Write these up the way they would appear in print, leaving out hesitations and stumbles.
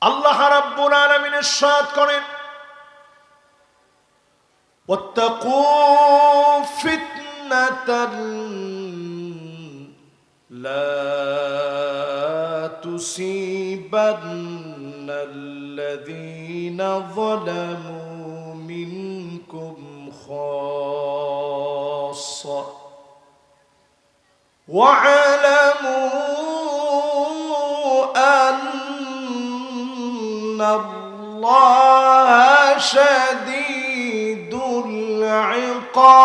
আল্লাহ রাব্বুল আলামিন ইরশাদ করেন, ওয়াত্তাকু ফিতনাতান লা তুসিবান্নাল্লাযীনা যালামু মিনকুম খাসসা ওয়া'লামু আন্নাল্লাহা শাদীদুল ইকাব।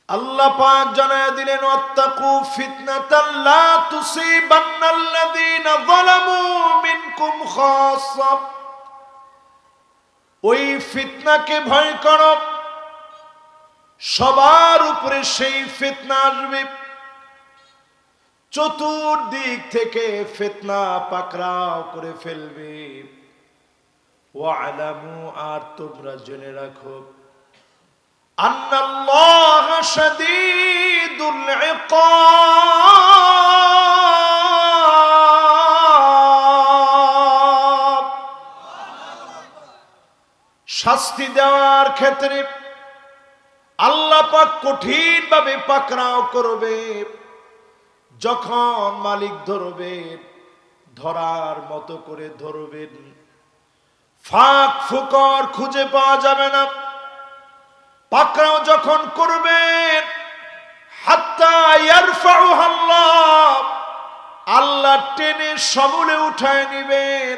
আল্লাহ পাক জানায়া দিলেন, ওয়াত্তাকু ফিতনাতান লা তুসিবান্নাল্লাযীনা যালামু মিনকুম খাসসা। ওই ফিতনাকে ভয় করো, সবার উপরে সেই ফিতনা আসবে, চতুর্দিক থেকে ফিতনা পাকড়াও করে ফেলবে। ওয়া'লামু, আর তোমরা জেনে রাখো, আন্নাল্লাহা শাদীদুল ইকাব। শাস্তি দেওয়ার ক্ষেত্রে আল্লাহ পাক কঠিন ভাবে পাকড়াও করবে। যখন মালিক ধরবে, ধরার মতো করে ধরবেন, ফাঁক ফুকর খুঁজে পাওয়া যাবে না। পাকড়াও যখন করবেন, হাত্তা ইয়ারফাউহা আল্লাহ, আল্লাহ টেনে সমূলে উঠায় নিবেন।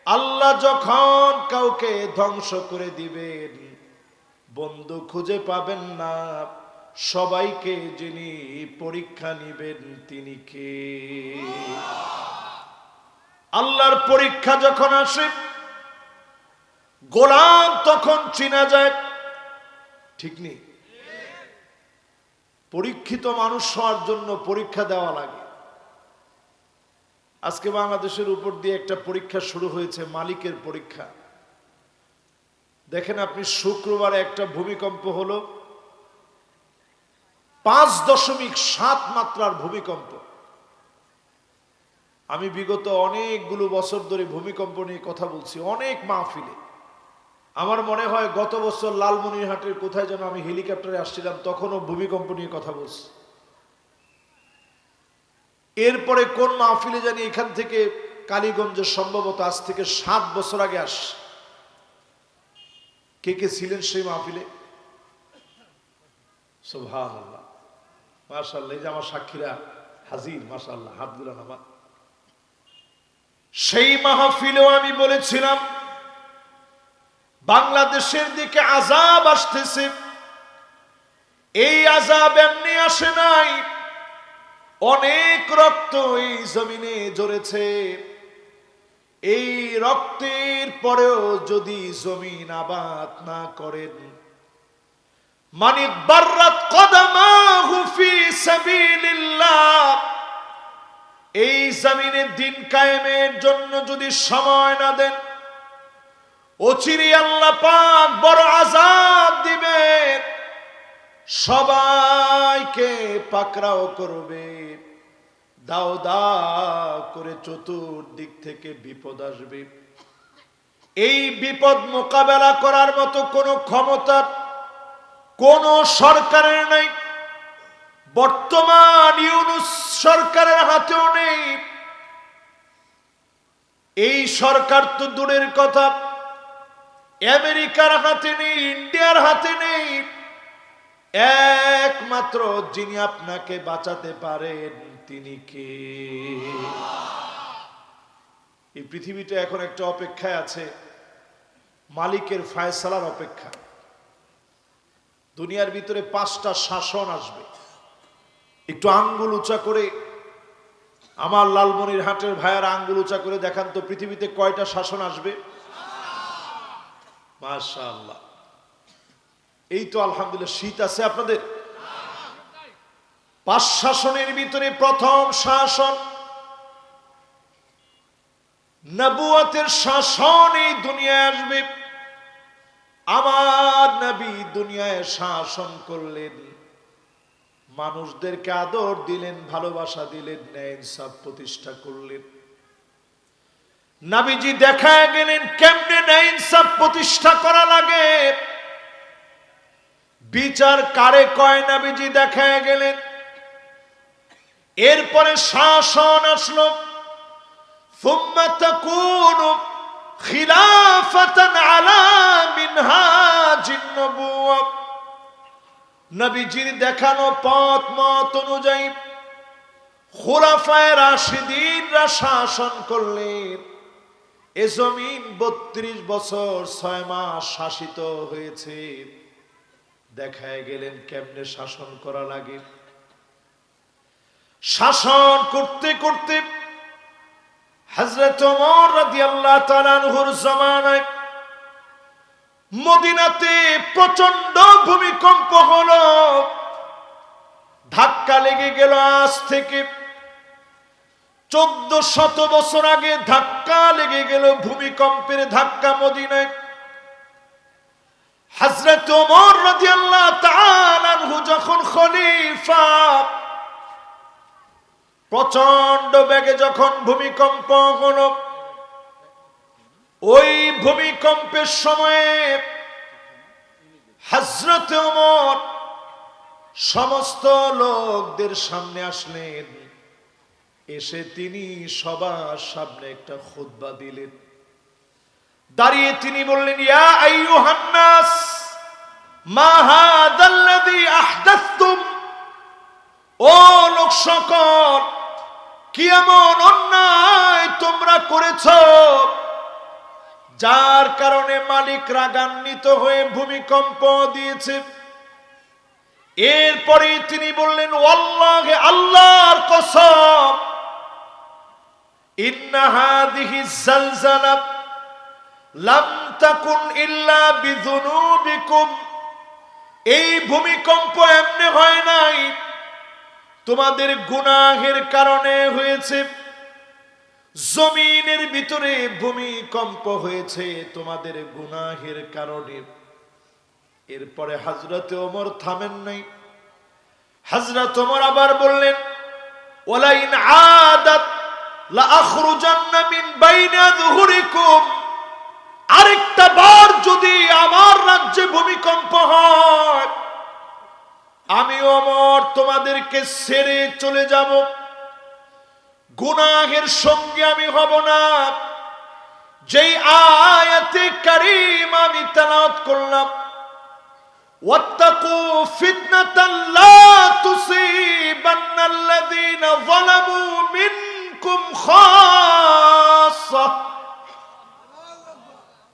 আল্লাহ যখন কাউকে ধ্বংস করে দিবেন, বন্ধু খুঁজে পাবেন না। সবাইকে যিনি পরীক্ষা নিবেন তিনি কে? আল্লাহর পরীক্ষা যখন আসে, গোলাম তখন চিনা যায়। ঠিক নেই? পরীক্ষিত মানুষ হওয়ার জন্য পরীক্ষা দেওয়া লাগে। আজকে বাংলাদেশের উপর দিয়ে একটা পরীক্ষা শুরু হয়েছে, মালিকের পরীক্ষা। দেখেন আপনি, শুক্রবারে একটা ভূমিকম্প হলো, 5.7 মাত্রার ভূমিকম্প। আমি বিগত অনেকগুলো বছর ধরে ভূমিকম্প নিয়ে কথা বলছি, অনেক মাহফিলে। আমার মনে হয় গত বছর লালমনিরহাটের কোথায় যেন আমি হেলিকপ্টারে আসছিলাম, তখনও ভূমিকম্প নিয়ে কথা বলছি। এরপরে কোন মাহফিলে জানি এখান থেকে কালীগঞ্জে, সম্ভবত আজ থেকে 7 বছর আগে আস। কে কে ছিলেন সেই মাহফিলে? সুবহানাল্লাহ, মাশাআল্লাহ। এই যে আমার সাক্ষীরা হাজির, মাশাআল্লাহ, হাত গুলান আমার। সেই মাহফিলেও আমি বলেছিলাম, বাংলাদেশের দিকে আযাব আসতেছে। এই আযাব এমনি আসে নাই, অনেক রক্ত এই জমিনে ঝরেছে। এই রক্তের পরেও যদি জমিন আবাদ না করেন, মান ইকবাররাত কদামাহু ফি সাবিলিল্লাহ, এই জমিনে দিন কায়েমের জন্য যদি সময় না দেন, অচিরে আল্লাহ পাক বড় আযাব দিবেন। সবাইকে পাকড়াও করবে, দাও দাও করে চতুর্দিক থেকে বিপদ আসবে। এই বিপদ মোকাবেলা করার মতো কোনো ক্ষমতা কোন সরকারের নাই। বর্তমান ইউনূস সরকারের হাতেও নেই। এই সরকার তো দূরের কথা, আমেরিকার হাতে নেই, ইন্ডিয়ার হাতে নেই। একমাত্র যিনি আপনাকে বাঁচাতে পারেন তিনি কে? এই পৃথিবীটা এখন একটা অপেক্ষায় আছে, মালিকের ফায়সালার অপেক্ষা। দুনিয়ার ভিতরে 5টা শাসন আসবে। একটু আঙ্গুল উঁচা করে, আমার লালমনিরহাটের ভাইয়ার আঙ্গুল উঁচা করে দেখান তো, পৃথিবীতে কয়টা শাসন আসবে? মাশাআল্লাহ। এই তো আলহামদুলিল্লাহ শীত আছে আপনাদের। 5 শাসনের ভিতরে প্রথম শাসন নবুয়তের শাসন এই দুনিয়ায় আসবে। আমার নবী দুনিয়ায় শাসন করলেন, মানুষদেরকে আদর দিলেন, ভালোবাসা দিলেন, ন্যায় ইনসাফ প্রতিষ্ঠা করলেন। নবীজি দেখায় গেলেন কেমনে ন্যায় ইনসাফ প্রতিষ্ঠা করা লাগে। বিচার কারে কয় নবীজি দেখায় গেলেন। এরপরে শাসন আসলো, সুম্মা তাকুনু খিলাফাতান আলা মিনহাজিন নবুওয়া। নবীজির দেখানো পথ মত অনুযায়ী খুলাফায়ে রাশিদিনরা শাসন করলেন। এ জমিন 32 বছর 6 মাস শাসিত হয়েছে। দেখায় গেলেন কেমনে শাসন করা লাগে। শাসন করতে করতে হযরত ওমর রাদিয়াল্লাহু তাআলা আনহুর জামানায় মদিনাতে প্রচন্ড ভূমিকম্প হলো। ধাক্কা লেগে গেল। আজ থেকে 1400 বছর আগে ধাক্কা লেগে গেল, ভূমিকম্পের ধাক্কা মদিনায়। হযরত ওমর রাদিয়াল্লাহু তাআলা আনহু যখন খলিফা, প্রচন্ড বেগে যখন ভূমিকম্প হলো, ওই ভূমিকম্পের সময়ে হযরত ওমর সমস্ত লোকদের সামনে আসলেন। এসে তিনি সবার সামনে একটা খুতবা দিলেন। দাঁড়িয়ে তিনি বললেন, ইয়া আইয়ুহান নাস মা হাযাল্লাযী আহদাসতুম। ও লোক সকল, কি এমন অন্যায় তোমরা করেছো যার কারণে মালিক রাগান্বিত হয়ে ভূমিকম্প দিয়েছে। এরপরে তিনি বললেন, ওয়াল্লাহি আল্লাহর কসম, ইন্না হাযিহি যালজালা লাম তাকুন ইল্লা বিযুনুবিকুম। এই ভূমিকম্প এমনি হয় নাই, তোমাদের গুনাহের কারণে হয়েছে। জমিনের ভিতরে ভূমিকম্প হয়েছে তোমাদের গুনাহের কারণে। এরপরে হযরত ওমর থামেন নাই। হযরত ওমর আবার বললেন, ওয়ালাইন আদাত লা আখরুজান্না মিন বাইনা যুহুরিকুম। আরেকটা বার যদি আমার রাজ্যে ভূমিকম্প হয়, আমি ওমর তোমাদেরকে ছেড়ে চলে যাব। গুনাহের সঙ্গে আমি হব না। যেই আয়াতে কারীমা আমি তেলাওয়াত করলাম, ওয়াত্তাকু ফিতনাতান লা তুসিবান্নাল্লাযীনা যালামু মিনকুম খাসসা।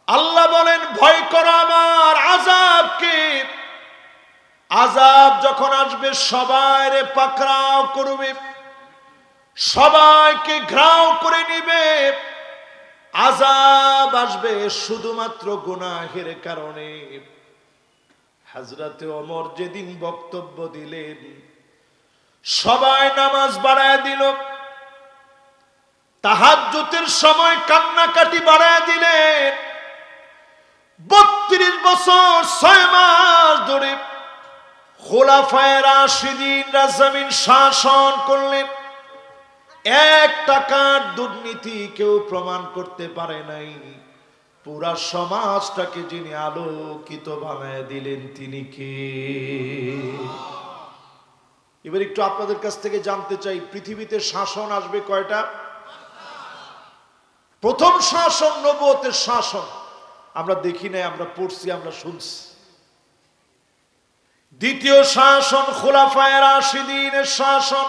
আল্লাহ বলেন, ভয় করো আমার আযাবকে। আযাব যখন আসবে সবাইরে পাকড়াও করবে, সবাইকে ঘ্রাও করে নিবে। আযাব আসবে শুধুমাত্র গুনাহের কারণে। হযরতে ওমর যেদিন বক্তব্য দিলেন, সবাই নামাজ বাড়ায় দিল। তাহাজ্জুদের সময় কান্নাকাটি বাড়ায় দিলেন। 32 বছর 6 মাস ধরে খুলাফায়ে রাশিদিনরা জমিন শাসন করলেন। এক টাকার দুর্নীতি কেউ প্রমাণ করতে পারে নাই। পুরা সমাজটাকে যিনি আলোকিত বানায় দিলেন তিনি কে? এবার একটু আপনাদের কাছ থেকে জানতে চাই, পৃথিবীতে শাসন আসবে কয়টা? প্রথম শাসন নবুয়তের শাসন। আমরা দেখি নাই, আমরা পড়ছি, আমরা শুনছি। দ্বিতীয় শাসন খুলাফায়ে রাশিদিনের শাসন।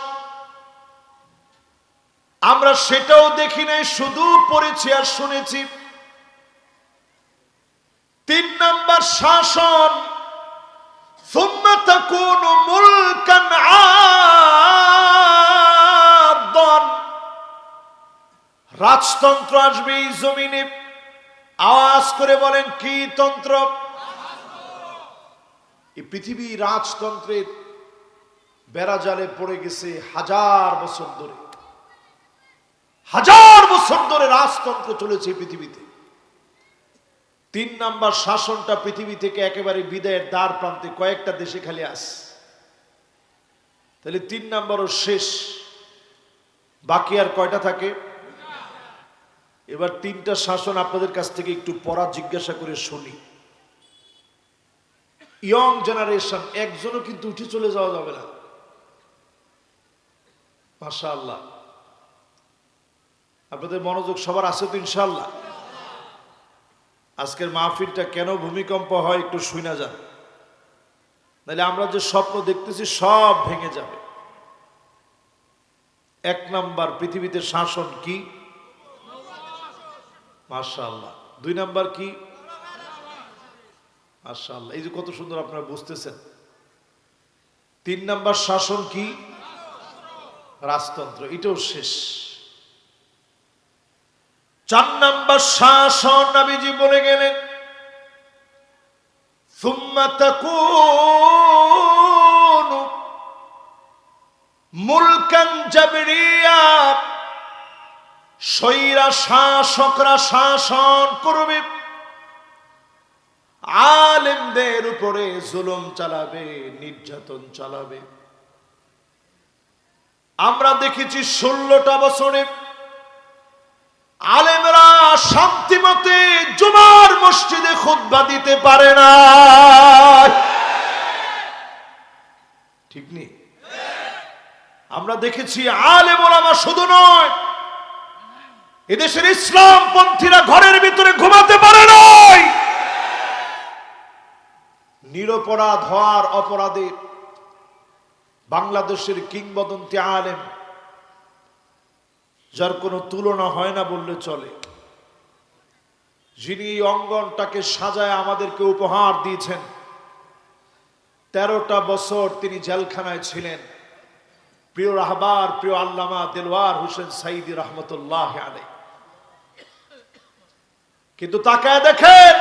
আমরা সেটাও দেখি নাই, শুধু পড়েছি আর শুনেছি। 3 নম্বর শাসন, সুম্মা তাকুনু মুলকান আদান। রাজতন্ত্র আসবে এই জমিনে। আওয়াজ করে বলেন, কি তন্ত্র? এই পৃথিবী রাজতন্ত্রের বেড়াজালে পড়ে গেছে হাজার বছর ধরে। হাজার বছর ধরে রাজতন্ত্র চলেছে পৃথিবীতে। 3 নাম্বার শাসনটা পৃথিবী থেকে একেবারে বিদায়ের দ্বার প্রান্তে, কয়েকটা দেশে খালি আছে। তাহলে 3 নম্বরও শেষ, বাকি আর কয়টা থাকে? এবার 3টা শাসন আপনাদের কাছ থেকে একটু পড়া জিজ্ঞাসা করে শুনি। ইয়ং জেনারেশন একজনও কিন্তু উঠে চলে যাওয়া যাবে না। মাশাআল্লাহ, আপনাদের মনোযোগ সবার আছে তো ইনশাআল্লাহ? আজকের মাহফিলটা কেন ভূমিকম্প হয় একটু শুনা যান, নাহলে আমরা যে স্বপ্ন দেখতেছি সব ভেঙে যাবে। 1 নাম্বার, পৃথিবীতে শাসন কি? মাশাআল্লাহ। 2 নাম্বার কি? মাশাআল্লাহ, এই যে কত সুন্দর আপনারা বুঝতেছেন। 3 নাম্বার শাসন কি? রাজতন্ত্র, এটাও শেষ। 4 নাম্বার শাসন নবীজি বলে গেলেন, সুম্মা তাকুনু মুলকান জাবরিয়া, স্বৈরা শাসকরা শাসন করবে, আলেমদের উপরে জুলুম চালাবে, নির্যাতন চালাবে। আমরা দেখেছি 16টা বছরে আলেমরা শান্তিমতে জুমার মসজিদে খুতবা দিতে পারে না, ঠিক নেই? আমরা দেখেছি আলেম ওলামা শুধু নয়, এদেশের ইসলাম পন্থীরা ঘরের ভিতরে ঘুমাতে পারে না। নিরপরাধ হওয়ার অপরাধে বাংলাদেশের কিংবদন্তি আলেম, যার কোনো তুলনা হয় না বললে চলে, যিনি এই অঙ্গনটাকে সাজায় আমাদেরকে উপহার দিয়েছেন, 13টা বছর তিনি জেলখানায় ছিলেন, প্রিয় রাহবার, প্রিয় আল্লামা দেলওয়ার হোসেন সাইদি রহমতুল্লাহ আলাইহি। কিন্তু তাকায় দেখেন,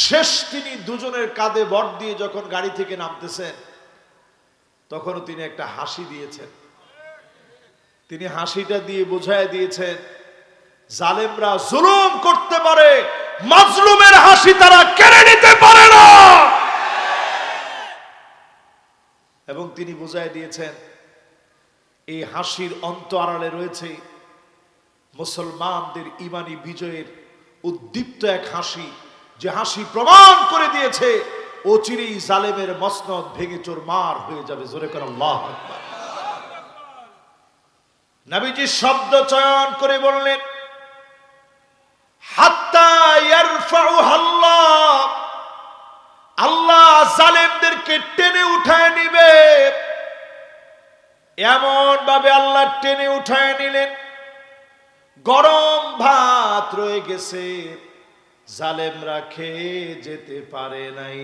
শেষ তিনি দুজনের কাঁধে ভর দিয়ে যখন গাড়ি থেকে নামতেছেন, তখনও তিনি একটা হাসি দিয়েছেন। তিনি হাসিটা দিয়ে বোঝায় দিয়েছেন, জালেমরা জুলুম করতে পারে, মাজলুমের হাসি তারা কেড়ে নিতে পারে না। এবং তিনি বোঝায় দিয়েছেন, এই হাসির অন্তরালে রয়েছে মুসলমানদের ঈমানি বিজয়ের উদ্দীপ্ত এক হাসি, যে হাসি প্রমাণ করে দিয়েছে অচিরেই জালেমের মসনদ ভেঙে চুরমার হয়ে যাবে। জোরে করে আল্লাহু আকবার। নবীজি শব্দ চয়ন করে বললেন, হাত্তা ইয়ারফাউহাল্লাহ, আল্লাহ জালেমদেরকে টেনে উঠায় নিবে। এমন ভাবে আল্লাহ টেনে উঠায় নিলেন, গরম ভাত রয়ে গেছে, জালেমরা খেয়ে যেতে পারে নাই,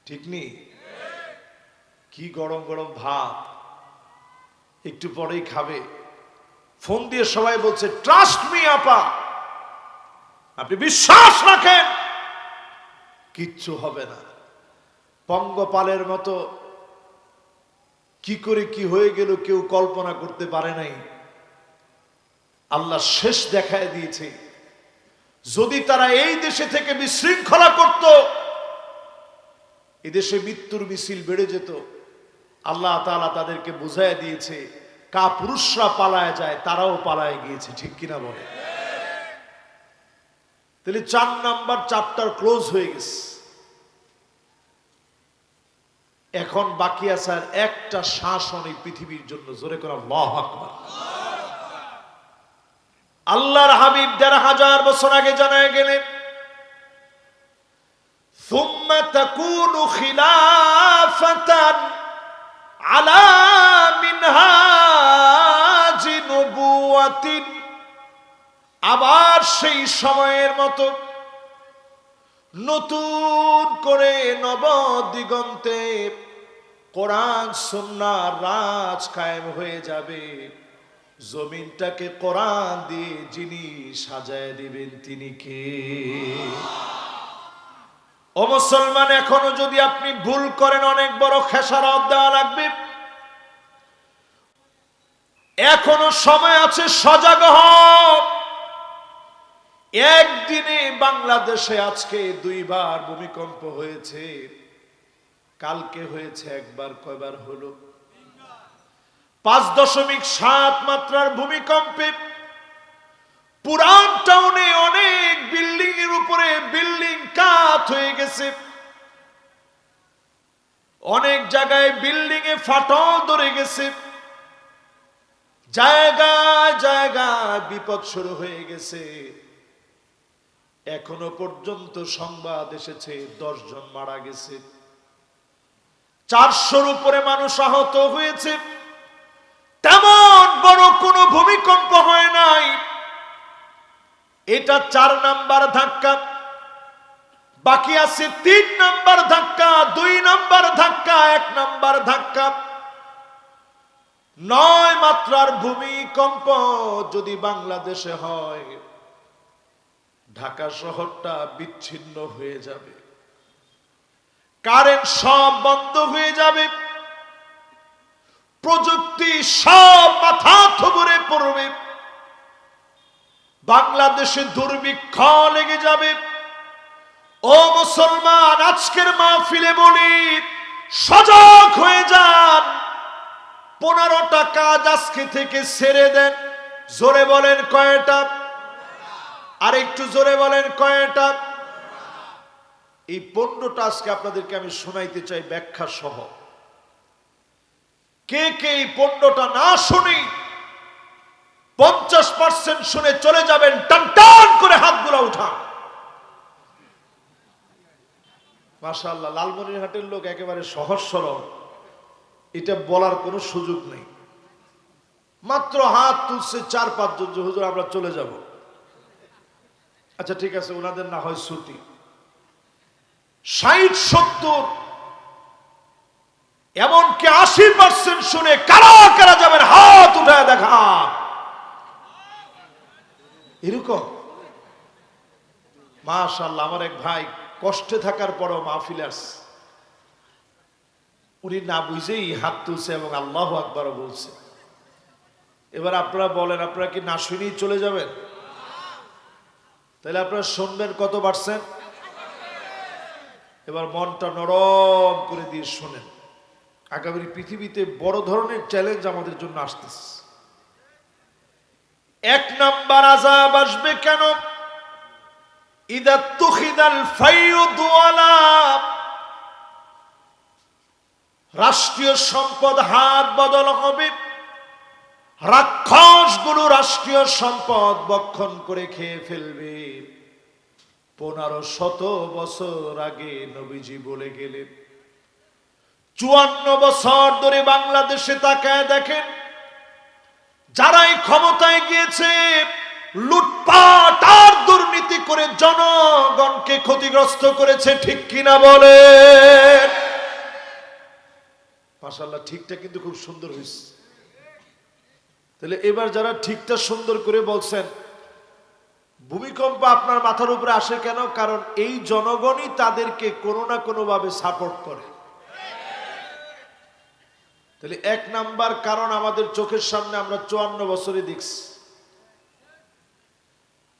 ঠিক নেই? কি গরম গরম ভাত, একটু পরেই খাবে। ফোন দিয়ে সবাই বলছে, ট্রাস্ট মি আপা, আপনি বিশ্বাস রাখেন, কিচ্ছু হবে না। পঙ্গপালের মতো কি করে কি হয়ে গেল কেউ কল্পনা করতে পারে নাই। আল্লাহ শেষ দেখায় দিয়েছে। যদি তারা এই দেশে থেকে বিশৃঙ্খলা করত, এদেশে মৃত্যুর মিছিল বেড়ে যেত। আল্লাহ তাআলা তাদেরকে বুঝায় দিয়েছে, কাপুরুষরা পালায় যায়, তারাও পালায় গিয়েছে, ঠিক কিনা বলে? তাহলে 4 নাম্বার চ্যাপ্টার ক্লোজ হয়ে গেছে। এখন বাকি আছে আর একটা শাসন এই পৃথিবীর জন্য। জোরে করে আল্লাহু আকবার। আল্লাহর হাবিব 1500 বছর আগে জানায় গেলেন, সুম্মা তাকুনু খিলাফাতান আলা মিনহাজি নবুওয়াতিন, আবার সেই সময়ের মতো নতুন করে নব দিগন্তে কোরআন সুন্নাহর রাজ কায়েম হয়ে যাবে। জমিনটাকে কোরআন দিয়ে যিনি সাজায় দিবেন তিনি কে? ও মুসলমান, এখনো যদি আপনি ভুল করেন অনেক বড় খেসারত দেওয়া লাগবে। এখনো সময় আছে, সজাগ হও। একদিনে বাংলাদেশে আজকে 2 বার ভূমিকম্প হয়েছে। কালকে হয়েছে একবার, কয়বার হলো? 5.7 মাত্রার ভূমিকম্পে পুরান টাউনে অনেক বিল্ডিং এর উপরে বিল্ডিং কাত হয়ে গেছে, অনেক জায়গায় বিল্ডিং এ ফাটল ধরে গেছে, জায়গায় জায়গায় বিপদ শুরু হয়ে গেছে। এখনো পর্যন্ত সংবাদ এসেছে 10 জন মারা গেছে, 400-র উপরে মানুষ আহত হয়েছে। তেমন বড় কোনো ভূমিকম্প হয় নাই। এটা 4 নাম্বার ধাক্কা, বাকি আছে 3 নাম্বার ধাক্কা, 2 নাম্বার ধাক্কা, 1 নাম্বার ধাক্কা। 9 মাত্রার ভূমিকম্প যদি বাংলাদেশে হয়, ঢাকা শহরটা বিচ্ছিন্ন হয়ে যাবে, কারেন্ট সব বন্ধ হয়ে যাবে, প্রযুক্তি সব মাথা থুবড়ে পড়বে, বাংলাদেশে দুর্ভিক্ষ লেগে যাবে। ও মুসলমান, আজকের মাহফিলে বলি, সজাগ হয়ে যান। 15টা কাজ আজকে থেকে ছেড়ে দেন। জোরে বলেন কয়টা? আর একটু জোরে বলেন কয়টা? এই 15টা আজকে আপনাদেরকে আমি শোনাইতে চাই ব্যাখ্যা সহ। কে কে এই 15টা না শুনি 50% শুনে চলে যাবেন, টান টান করে হাতগুলো উঠা। মাশাআল্লাহ, লালমনিরহাটের লোক একেবারে সহজ সরল, এটা বলার কোনো সুযোগ নেই। মাত্র হাত তুলছে 4-5 জন, যে হুজুর আমরা চলে যাব। আচ্ছা ঠিক আছে, ওনাদের না হয় ছুটি। 60-70 এমনকি 80% শুনে কারা কারা যাবেন হাত উঠায় দেখা। এরকম মাশাআল্লাহ, আমার এক ভাই কষ্টে থাকার পরও মাহফিলে আসছে, উনি না বুঝেই হাত তুলছে এবং আল্লাহু আকবার বলছে। এবার আপনারা বলেন, আপনারা কি না শুনেই চলে যাবেন? তাহলে আপনারা শুনবেন কত পারছেন? এবার মনটা নরম করে দিয়ে শোনেন। আগামী পৃথিবীতে বড় ধরনের চ্যালেঞ্জ আমাদের জন্য আসতেছে। 1 নাম্বার আযাব আসবে কেন? ইদা তুখিদাল ফাইয়ুদ ওয়ালা, রাষ্ট্রীয় সম্পদ হাত বদল হবে। রাক্ষসগুলো রাষ্ট্রীয় সম্পদ বক্ষণ করে খেয়ে ফেলবে। 1500 বছর আগে নবীজি বলে গেলেন। 54 বছর ধরে বাংলাদেশে তাকায় দেখেন, যারাই ক্ষমতায় গিয়েছে লুটপাট আর দুর্নীতি করে জনগণকে ক্ষতিগ্রস্ত করেছে, ঠিক কিনা বলেন? মাশাআল্লাহ, ঠিকটা কিন্তু খুব সুন্দর হয়েছে। তাহলে এবার যারা ঠিকটা সুন্দর করে বলছেন, ভূমিকম্প আপনার মাথার উপরে আসে কেন? কারণ এই জনগণই তাদেরকে কোনো না কোনো ভাবে সাপোর্ট করে। তাহলে 1 নাম্বার কারণ আমাদের চোখের সামনে আমরা 54 বছরে দেখছি।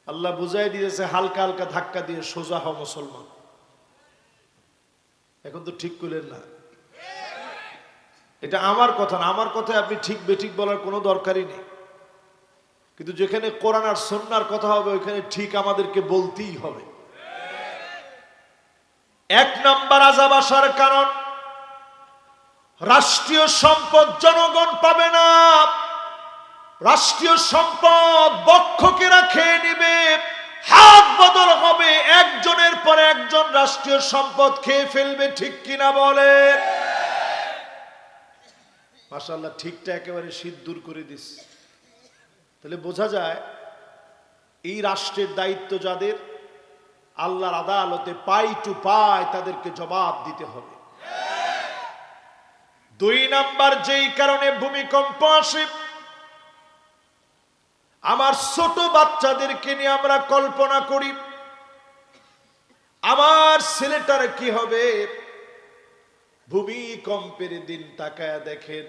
আল্লাহ বুঝাই দিয়েছে, হালকা হালকা ধাক্কা দিয়ে সোজা হও মুসলমান। এখন তো ঠিক করলেন না, এটা আমার কথা না, আমার কথায় আপনি ঠিক বেঠিক বলার কোনো দরকারই নেই। কিন্তু যেখানে কোরআন আর সুন্নাহর কথা হবে, ওইখানে ঠিক আমাদেরকে বলতেই হবে। 1 নাম্বার আযাব আসার কারণ, রাষ্ট্রীয় সম্পদ জনগণ পাবে না। রাষ্ট্রীয় সম্পদ বক্ষকেরা খেয়ে নিবে, হাত বদল হবে, একজনের পর একজন রাষ্ট্রীয় সম্পদ খেয়ে ফেলবে, ঠিক কিনা বলে? মাশাআল্লাহ, ঠিকটা একেবারে সিদ্ধুর করে দিস। তাহলে বোঝা যায় এই রাষ্ট্রের দায়িত্ব যাদের, আল্লাহর আদালতে পাই টু পাই তাদেরকে জবাব দিতে হবে। 2 নাম্বার যেই কারণে ভূমিকম্প আসে, আমার ছোট বাচ্চাদেরকে নিয়ে আমরা কল্পনা করি, আমার ছেলেটার কি হবে। ভূমিকম্পের দিন তাকায় দেখেন,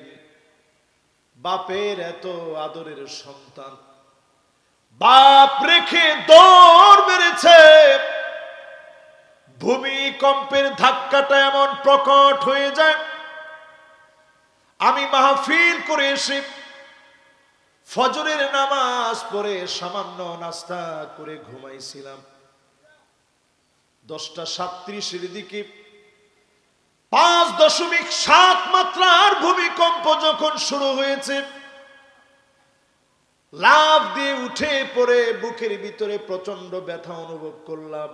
বাপের এত আদরের সন্তান, বাপ রেখে দৌড় মেরেছে, ভূমিকম্পের ধাক্কাটা এমন প্রকট হয়ে যায়, আমি মাহফিল করে এসে ফজরের নামাজ পড়ে সামান্য নাস্তা করে ঘুমাইছিলাম। 10:37 দিকে 5.7 মাত্রার ভূমিকম্প যখন শুরু হয়েছে, লাফ দিয়ে উঠে পড়ে বুকের ভিতরে প্রচন্ড ব্যথা অনুভব করলাম।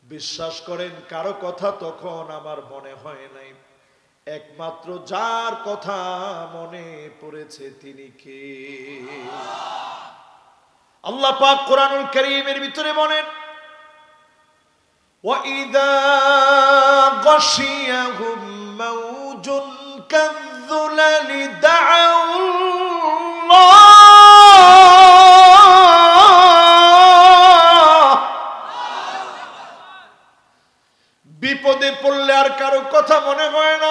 বিশ্বাস করেন, কারো কথা তখন আমার মনে হয় নাই, একমাত্র যার কথা মনে পড়েছে তিনি কে? আল্লাহ পাক কোরআনুল কারীমের ভিতরে বলেন, وَإِذَا غَشِيَهُم مَّوْجٌ كَالظُّلَلِ دَعَوُا اللَّهَ। বিপদে পড়লে আর কারো কথা মনে হয় না,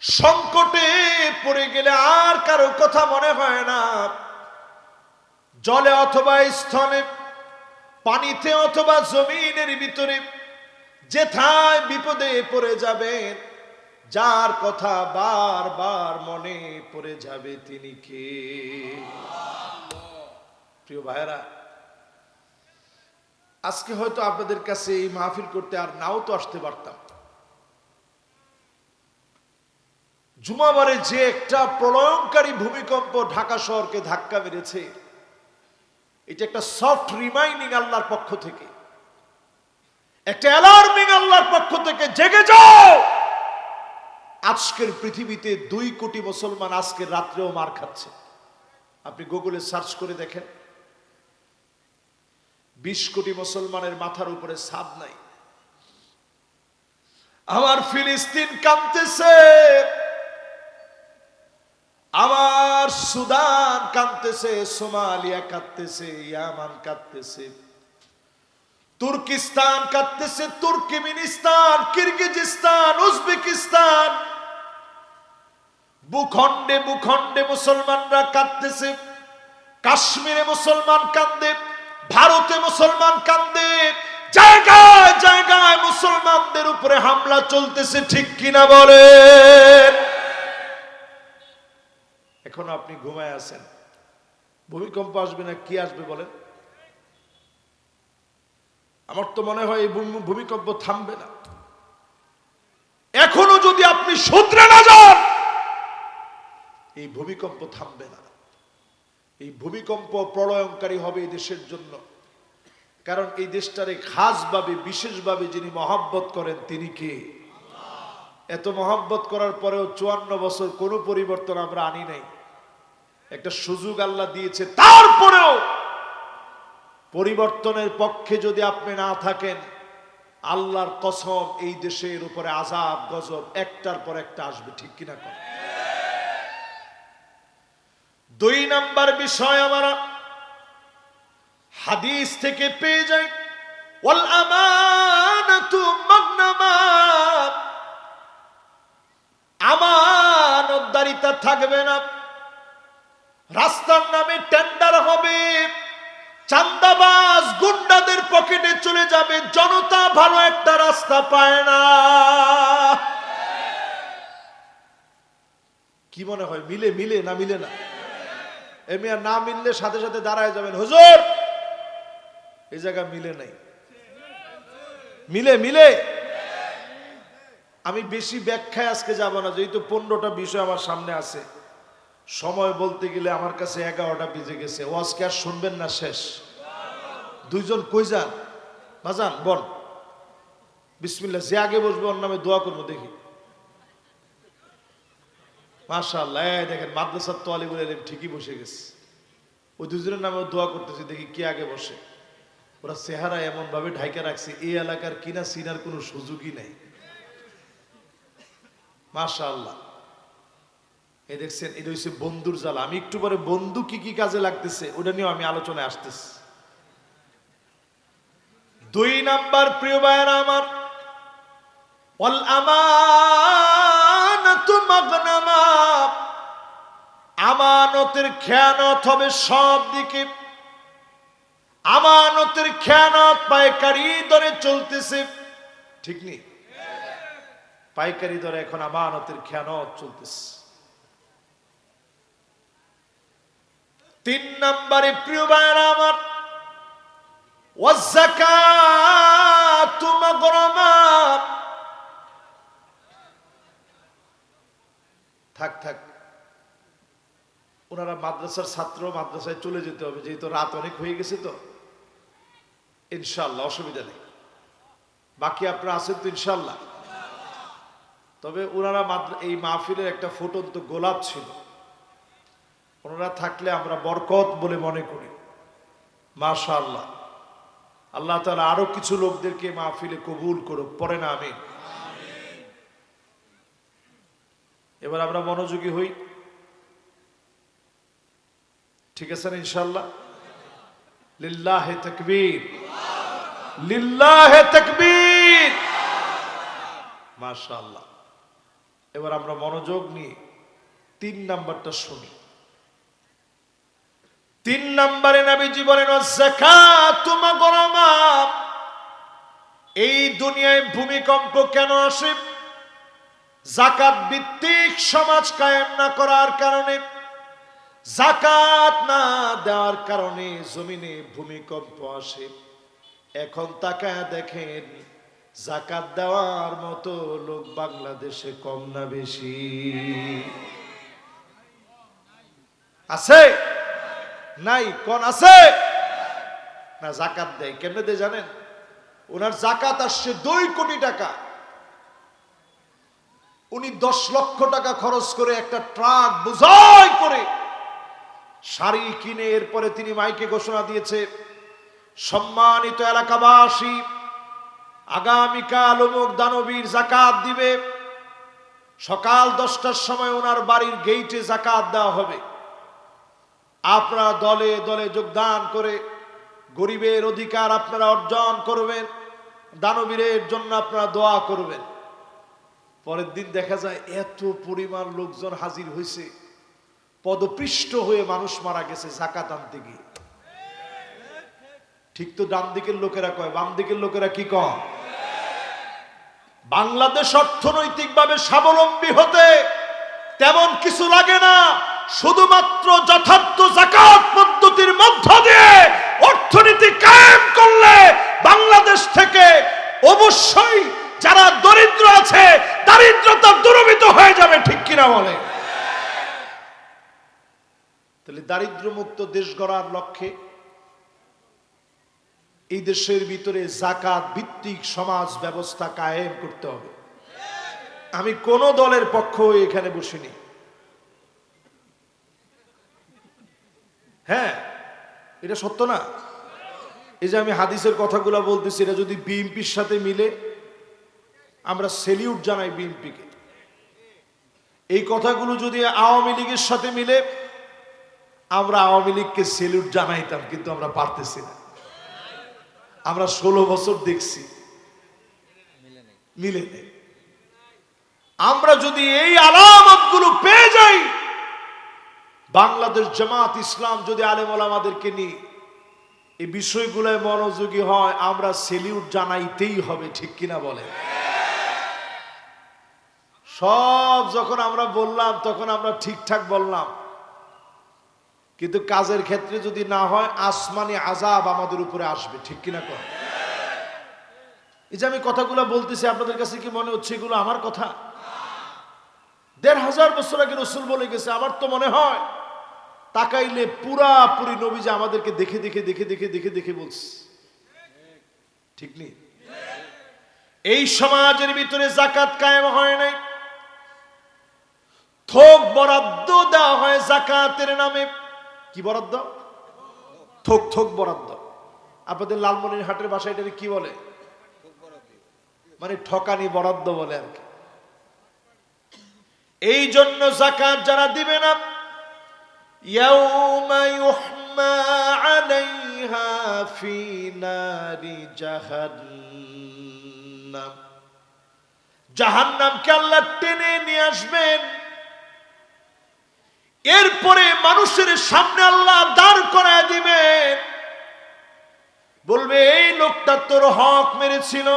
সংকটে পড়ে গেলে আর কারো কথা মনে হয় না। জলে অথবা স্থলে, পানিতে অথবা জমিনের ভিতরে যেথায় বিপদে পড়ে যাবেন, যার কথা বারবার মনে পড়ে যাবে তিনি কে? প্রিয় ভাইরা, আজকে হয়তো আপনাদের কাছে এই মাহফিল করতে আর নাও তো আসতে পারতাম। জুমাবারে যে একটা প্রলয়ঙ্কারী ভূমিকম্প ঢাকা শহরকে ধাক্কা মেরেছে, এটা একটা সফট রিমাইন্ডিং আল্লাহর পক্ষ থেকে, একটা অ্যালার্মিং আল্লাহর পক্ষ থেকে, জেগে যাও। আজকের পৃথিবীতে 2 কোটি মুসলমান আজকের রাত্রেও মার খাচ্ছে। আপনি গুগলে সার্চ করে দেখেন, 20 কোটি মুসলমানের মাথার উপরে ছাদ নাই। আমার ফিলিস্তিন কাঁদতেছে, আমার সুদান কাঁদতেছে, সোমালিয়া কাঁদতেছে, ইয়ামান কাঁদতেছে, তুর্কিস্তান কাঁদতেছে, তুর্কমেনিস্তান, কিরগিজস্তান, উজবেকিস্তান, ভূখণ্ডে ভূখণ্ডে মুসলমানরা কাঁদতেছে। কাশ্মীরে মুসলমান কান্দে, ভারতে মুসলমান কান্দে, জায়গায় জায়গায় মুসলমানদের উপরে হামলা চলতেছে, ঠিক কিনা বলেন? এখন আপনি ঘুমায় আছেন, ভূমিকম্প আসবে না কি আসবে বলেন? আমার তো মনে হয় এই ভূমিকম্প থামবে না। এখনো যদি আপনি শুধরে না যান, এই ভূমিকম্প থামবে না। এই ভূমিকম্প প্রলয়ঙ্কারী হবে এই দেশের জন্য। কারণ এই দেশটারে খাসভাবে, বিশেষভাবে যিনি মহব্বত করেন তিনি কে? এত মহব্বত করার পরেও 54 বছর কোনো পরিবর্তন আমরা আনি নাই। একটা সুযোগ আল্লাহ দিয়েছে, তারপরেও পরিবর্তনের পক্ষে যদি আপনি না থাকেন, আল্লাহর কসম এই দেশের উপরে আযাব গজব একটার পর একটা আসবে, ঠিক কিনা? 2 নাম্বার বিষয় আমরা হাদিস থেকে পেয়ে যাই, ওয়াল আমানাতু মাগনামাত। আমানতদারিতা থাকবে না, রাস্তার নামে টেন্ডার হবে, চাঁদাবাজ গুন্ডাদের পকেটে চলে যাবে, জনতা ভালো একটা রাস্তা পায় না। কি মনে হয়, মিলে মিলে না মিলে না? এমনি না মিললে সাথে সাথে দাঁড়ায় যাবেন, হুজুর এই জায়গা মিলে নাই। মিলে মিলে। আমি বেশি ব্যাখ্যায় আজকে যাব না, যেহেতু 15টা বিষয় আমার সামনে আছে। সময় বলতে গেলে আমার কাছে 11টা বেজে গেছে। ওয়াজকে আর শুনবেন না, শেষ। 2 জন কই যান? বাজান বল, বিসমিল্লাহ। যে আগে বসবে ওর নামে দোয়া করবো, দেখি। মাশাআল্লাহ, দেখেন মাদ্রাসার তালিবুল ইলম ঠিকই বসে গেছে। ওই 2 জনের নামে দোয়া করতেছি, দেখি কে আগে বসে। ওরা চেহারা এমন ভাবে ঢাইকা রাখছে, এই এলাকার কিনা চিনার কোনো সুযোগই নেই। মাশাআল্লাহ। এই দেখছেন, এটা হচ্ছে বন্ধুর জ্বালা। আমি একটু পরে বন্ধু কি কি কাজে লাগতেছে ওটা নিয়ে আমি আলোচনায় আসতেছি। 2 নাম্বার, প্রিয় ভাইরা আমার, ওয়াল আমানাতু মাগনামাত। আমানতের খেয়ানত হবে সব দিকে। আমানতের খেয়ানত পাইকারি দরে চলতেছে, ঠিক নেই? পাইকারি দরে এখন আমানতের খেয়ানত চলতেছে। 3 নম্বরে প্রিয় ভাইরা আমার, ওয়াযাকাতু মাগরামা। থাক থাক, ওনারা মাদ্রাসার ছাত্র, মাদ্রাসায় চলে যেতে হবে, যেহেতু রাত অনেক হয়ে গেছে। তো ইনশাআল্লাহ অসুবিধা নেই, বাকি আপনারা আছেন তো ইনশাআল্লাহ। তবে ওনারা এই মাহফিলের একটা ফুটন্ত গোলাপ ছিল, ওনারা থাকলে আমরা বরকত বলে মনে করি। মাশাআল্লাহ, আল্লাহ তাআলা আরো কিছু লোকদেরকে মাহফিলে কবুল করুক, পড়ে না আমিন। এবার আমরা মনোযোগী হই, ঠিক আছে না ইনশাআল্লাহ? লিল্লাহে তাকবীর, লিল্লাহে তাকবীর, মাশাআল্লাহ। এবার আমরা মনোযোগ নিয়ে 3 নাম্বারটা শুনি। 3 নম্বরে নবীজি বলেন, যাকাতু মাগরামা। এই দুনিয়ায় ভূমিকম্প কেন আসে? যাকাত ভিত্তিক সমাজ কায়েম না করার কারণে, যাকাত না দেওয়ার কারণে জমিনে ভূমিকম্প আসে। এখন তাকায় দেখেন, যাকাত দেওয়ার মতো লোক বাংলাদেশে কম না বেশি? আছে? নাই? কোন আছে? না, যাকাত দেয়। কেমনে দেয় জানেন? ওনার যাকাত আসছে 2 কোটি টাকা, উনি 10 লক্ষ টাকা খরচ করে একটা ট্রাক বোঝাই করে শাড়ি কিনে, এরপরে তিনি মাইকে ঘোষণা দিয়েছে, সম্মানিত এলাকাবাসী, আগামীকাল অমুক দানবীর যাকাত দিবে, সকাল 10টার সময় ওনার বাড়ির গেইটে যাকাত দেওয়া হবে। আপনারা দলে দলে যোগদান করে গরিবের অধিকার আপনারা অর্জন করবেন, দানবীরের জন্য আপনারা দোয়া করবেন। পরের দিন দেখা যায় এত পরিমাণ লোকজন হাজির হয়েছে, পদপৃষ্ঠ হয়ে মানুষ মারা গেছে যাকাত আনতে গিয়ে। ঠিক তো ডান দিকের লোকেরা কয়, বাম দিকের লোকেরা কি কয়? বাংলাদেশ অর্থনৈতিকভাবে স্বাবলম্বী হতে তেমন কিছু লাগে না, শুধুমাত্র যথার্থ যাকাত পদ্ধতির মধ্য দিয়ে অর্থনীতি কায়েম করলে বাংলাদেশ থেকে অবশ্যই যারা দরিদ্র আছে দারিদ্রতা দূরীভূত হয়ে যাবে, ঠিক কিনা বলে? তাহলে দারিদ্র মুক্ত দেশ গড়ার লক্ষ্যে এই দেশের ভিতরে যাকাত ভিত্তিক সমাজ ব্যবস্থা কায়েম করতে হবে। আমি কোন দলের পক্ষ হয়ে এখানে বসিনি। হ্যাঁ, এটা সত্য না? এই যে আমি হাদিসের কথাগুলো বলতেছি, এটা যদি বিএনপির সাথে মিলে আমরা সেলিউট জানাই বিএনপিকে। এই কথাগুলো যদি আওয়ামী লীগের সাথে মিলে আমরা আওয়ামী লীগকে সেলিউট জানাইতাম, কিন্তু আমরা পারতেছি না। আমরা 16 বছর দেখছি, মিলে নেই। আমরা যদি এই আলামতগুলো পেয়ে যাই, বাংলাদেশ জামাত ইসলাম যদি আলেম ওলামাদেরকে নিয়ে এই বিষয়গুলোয় মনোযোগী হয়, আমরা সেলিউট জানাইতেই হবে, ঠিক কিনা বলে? সব যখন আমরা বললাম তখন আমরা ঠিকঠাক বললাম, কিন্তু কাজের ক্ষেত্রে যদি না হয় আসমানি আযাব আমাদের উপরে আসবে, ঠিক কিনা কর? এই যে আমি কথাগুলো বলতেছি, আপনাদের কাছে কি মনে হচ্ছে এগুলো আমার কথা? 1500 বছর আগে রাসূল বলে গেছে। আমার তো মনে হয় তাকাইলে পুরাপুরি নবীজি আমাদেরকে দেখে দেখে দেখে দেখে দেখে দেখে বলছে, ঠিক নেই? এই সমাজের ভিতরে যাকাত কায়েম হয় নাই, থোক বরাদ্দ দেওয়া হয় যাকাতের নামে। কি বরাদ্দ? থোক থোক বরাদ্দ। আপনাদের লালমনিরহাটের ভাষায় এটাকে কি বলে? মানে ঠকানি বরাদ্দ বলে আর কি। এই জন্য যাকাত যারা দিবে না, ইয়াউমা ইউহমা আলাইহা ফি নারি জাহান্নাম, জাহান্নামকে আল্লাহ টেনে নিয়ে আসবেন। এরপরে মানুষের সামনে আল্লাহ দাঁড় করায় দিবেন। বলবে এই লোকটা তোর হক মেরেছিল,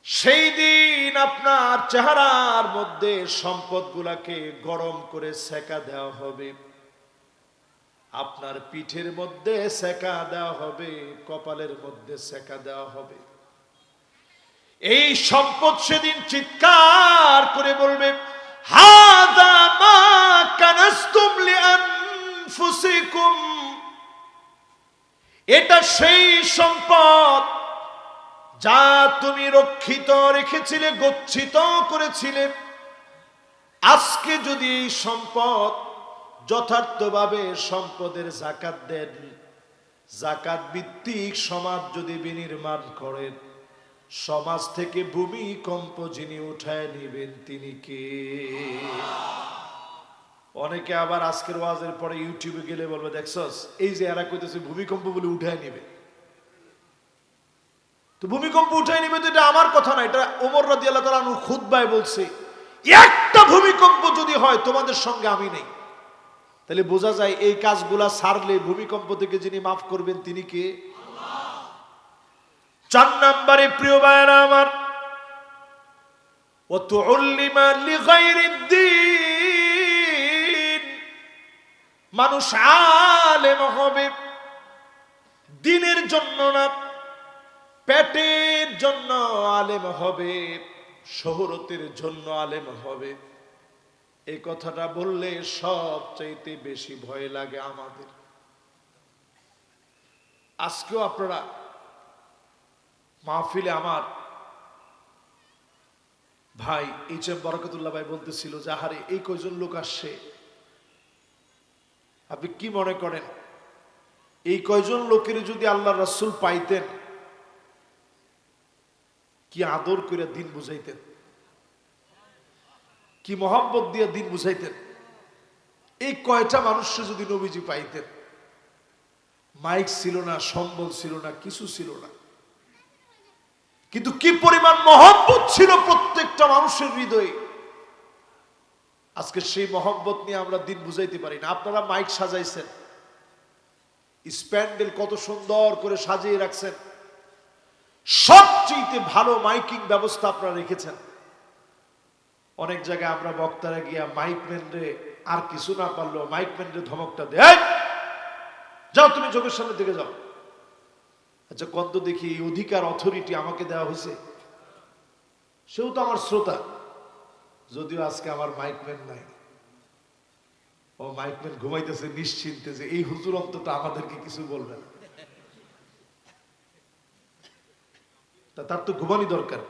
সেই দিন আপনার চেহারার মধ্যে সম্পদগুলাকে গরম করে সেকা দেওয়া হবে, আপনার পিঠের মধ্যে সেকা দেওয়া হবে, কপালের মধ্যে সেকা দেওয়া হবে। এই সম্পদ সেদিন চিৎকার করে বলবে, হাযা মা কানাসতুম লিআনফুসিকুম, এটা সেই সম্পদ যা তুমি রক্ষিত রেখেছিলে, গচ্ছিত করেছিলে। আজকে যদি এই সম্পদ যথার্থভাবে সম্পদের যাকাত দেন, যাকাত ভিত্তিক সমাজ যদি বিনির্মাণ করেন, সমাজ থেকে ভূমিকম্প যিনি উঠায় নেবেন তিনি কে? অনেকে আবার আজকের ওয়াজের পরে ইউটিউবে গেলে বলবে, দেখছস এই যে এরা কইতেছে ভূমিকম্প বলে উঠায় নেবে। তো ভূমিকম্প উঠায় নেবে তো এটা আমার কথা না, এটা ওমর রাদিয়াল্লাহু তাআলা আনহু খুতবায় বলছে। একটা ভূমিকম্প যদি হয় তোমাদের সঙ্গে আমি নেই। তাহলে বোঝা যায় এই কাজগুলা সারলে ভূমিকম্প থেকে যিনি মাফ করবেন তিনি কে? আল্লাহ। 4 নম্বরে প্রিয় ভাইরা আমার, ওয়া তুউল্লিমা লিগাইরিদ্দিন, মানুষ আলেম হবে দ্বীনের জন্য না, পেটের জন্য আলেম হবে, শহরতের জন্য আলেম হবে। এই কথাটা বললে সবচাইতে বেশি ভয় লাগে আমাদের। আজকেও আপনারা মাহফিলে আমার ভাই এইচ.এম. বরকতুল্লাহ ভাই বলতেছিল যে আহারে এই কয়জন লোক আসছে, আপনি কি মনে করেন এই কয়জন লোকের যদি আল্লাহ রাসূল পাইতেন কি আদর করে দিন বুঝাইতেন, কি মহব্বত দিয়ে দিন বুঝাইতেন। এই কয়টা মানুষকে যদি নবীজি পাইতেন, মাইক ছিল না, সম্বল ছিল না, কিছু ছিল না, কিন্তু কি পরিমাণ মহব্বত ছিল প্রত্যেকটা মানুষের হৃদয়ে। আজকে সেই মহব্বত নিয়ে আমরা দিন বুঝাইতে পারি না। আপনারা মাইক সাজাইছেন, স্প্যান্ডেল কত সুন্দর করে সাজিয়ে রাখছেন, সবচেয়ে ভালো মাইকিং ব্যবস্থা আপনারা রেখেছেন। অনেক জায়গায় আমরা বক্তারা গিয়া মাইকম্যান রে আর কিছু না পারলো মাইকম্যান রে ধমকটা দেয়, যাও তুমি চোখের সামনে দিকে যাও। আচ্ছা কত দেখি এই অধিকার অথরিটি আমাকে দেওয়া হয়েছে, সেও তো আমার শ্রোতা, যদিও আজকে আমার মাইকম্যান নাই। ও মাইকম্যান ঘুমাইতেছে নিশ্চিন্তে যে এই হুজুর অন্তত আমাদেরকে কিছু বলবে না। তার তো ঘুমানি দরকার